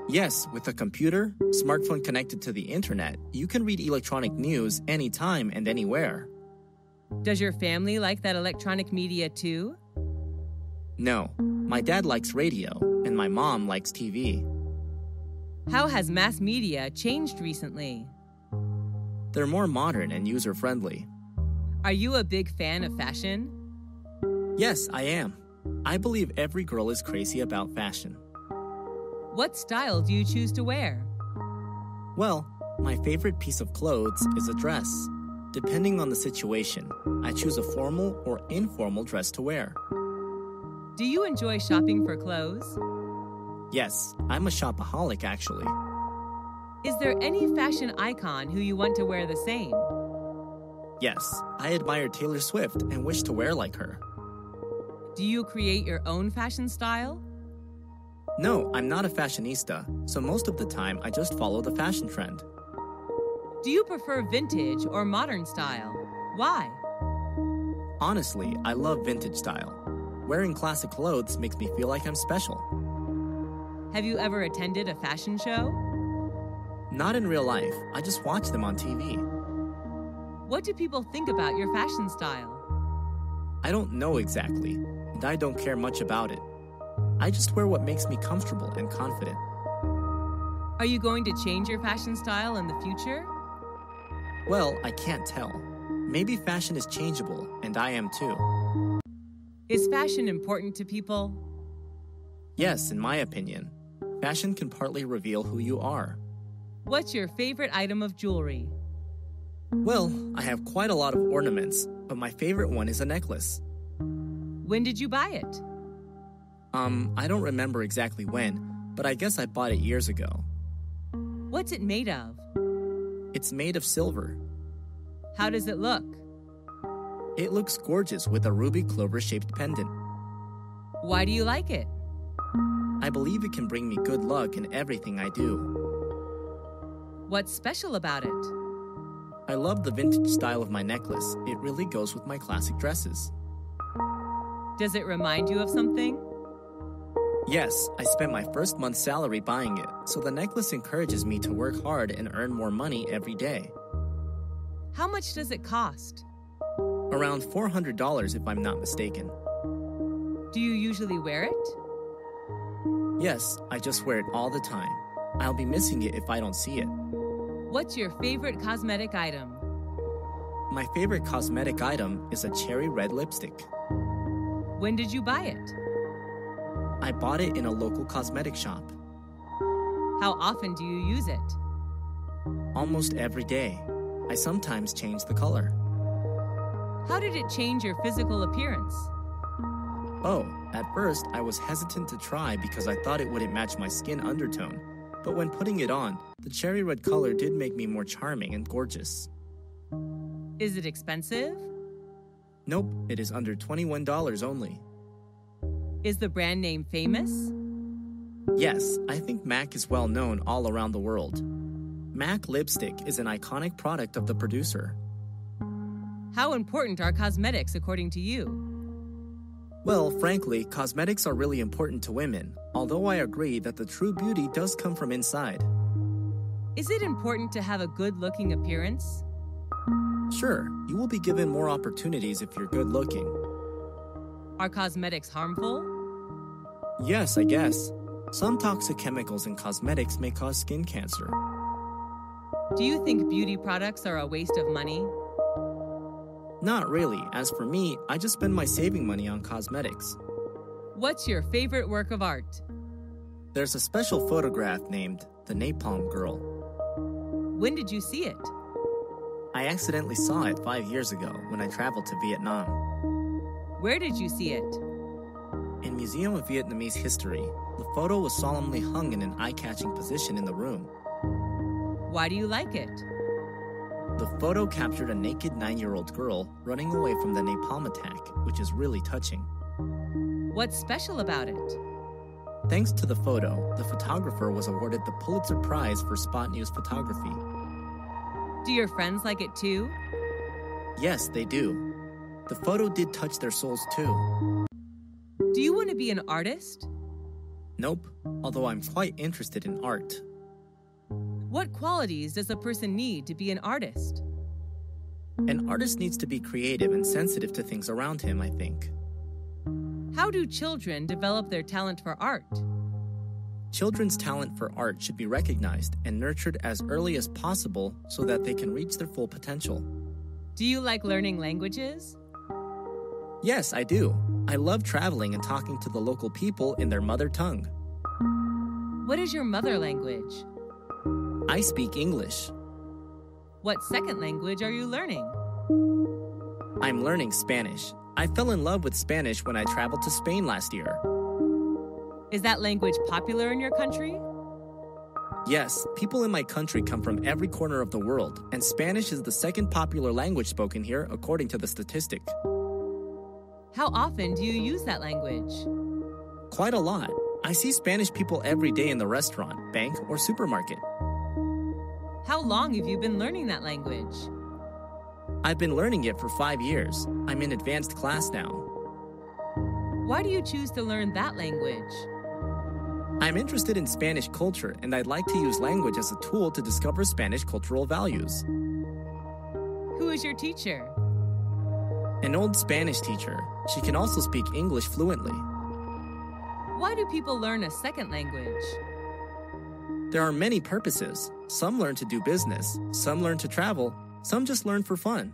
Yes, with a computer, smartphone connected to the internet, you can read electronic news anytime and anywhere. Does your family like that electronic media too? No, my dad likes radio, and my mom likes TV. How has mass media changed recently? They're more modern and user-friendly. Are you a big fan of fashion? Yes, I am. I believe every girl is crazy about fashion. What style do you choose to wear? Well, my favorite piece of clothes is a dress. Depending on the situation, I choose a formal or informal dress to wear. Do you enjoy shopping for clothes? Yes, I'm a shopaholic actually. Is there any fashion icon who you want to wear the same? Yes, I admire Taylor Swift and wish to wear like her. Do you create your own fashion style? No, I'm not a fashionista, so most of the time I just follow the fashion trend. Do you prefer vintage or modern style? Why? Honestly, I love vintage style. Wearing classic clothes makes me feel like I'm special. Have you ever attended a fashion show? Not in real life, I just watch them on TV. What do people think about your fashion style? I don't know exactly, and I don't care much about it. I just wear what makes me comfortable and confident. Are you going to change your fashion style in the future? Well, I can't tell. Maybe fashion is changeable, and I am too. Is fashion important to people? Yes, in my opinion. Fashion can partly reveal who you are. What's your favorite item of jewelry? Well, I have quite a lot of ornaments, but my favorite one is a necklace. When did you buy it? I don't remember exactly when, but I guess I bought it years ago. What's it made of? It's made of silver. How does it look? It looks gorgeous with a ruby clover-shaped pendant. Why do you like it? I believe it can bring me good luck in everything I do. What's special about it? I love the vintage style of my necklace. It really goes with my classic dresses. Does it remind you of something? Yes, I spent my first month's salary buying it, so the necklace encourages me to work hard and earn more money every day. How much does it cost? Around $400 if I'm not mistaken. Do you usually wear it? Yes, I just wear it all the time. I'll be missing it if I don't see it. What's your favorite cosmetic item? My favorite cosmetic item is a cherry red lipstick. When did you buy it? I bought it in a local cosmetic shop. How often do you use it? Almost every day. I sometimes change the color. How did it change your physical appearance? Oh, at first I was hesitant to try because I thought it wouldn't match my skin undertone. But when putting it on, the cherry red color did make me more charming and gorgeous. Is it expensive? Nope, it is under $21 only. Is the brand name famous? Yes, I think MAC is well known all around the world. MAC lipstick is an iconic product of the producer. How important are cosmetics according to you? Well, frankly, cosmetics are really important to women, although I agree that the true beauty does come from inside. Is it important to have a good-looking appearance? Sure, you will be given more opportunities if you're good looking. Are cosmetics harmful? Yes, I guess. Some toxic chemicals in cosmetics may cause skin cancer. Do you think beauty products are a waste of money? Not really. As for me, I just spend my saving money on cosmetics. What's your favorite work of art? There's a special photograph named The Napalm Girl. When did you see it? I accidentally saw it 5 years ago when I traveled to Vietnam. Where did you see it? In Museum of Vietnamese History, the photo was solemnly hung in an eye-catching position in the room. Why do you like it? The photo captured a naked 9-year-old girl running away from the napalm attack, which is really touching. What's special about it? Thanks to the photo, the photographer was awarded the Pulitzer Prize for spot news photography. Do your friends like it too? Yes, they do. The photo did touch their souls too. Do you want to be an artist? Nope, although I'm quite interested in art. What qualities does a person need to be an artist? An artist needs to be creative and sensitive to things around him, I think. How do children develop their talent for art? Children's talent for art should be recognized and nurtured as early as possible so that they can reach their full potential. Do you like learning languages? Yes, I do. I love traveling and talking to the local people in their mother tongue. What is your mother language? I speak English. What second language are you learning? I'm learning Spanish. I fell in love with Spanish when I traveled to Spain last year. Is that language popular in your country? Yes, people in my country come from every corner of the world, and Spanish is the second popular language spoken here according to the statistic. How often do you use that language? Quite a lot. I see Spanish people every day in the restaurant, bank, or supermarket. How long have you been learning that language? I've been learning it for 5 years. I'm in advanced class now. Why do you choose to learn that language? I'm interested in Spanish culture, and I'd like to use language as a tool to discover Spanish cultural values. Who is your teacher? An old Spanish teacher. She can also speak English fluently. Why do people learn a second language? There are many purposes. Some learn to do business, some learn to travel, some just learn for fun.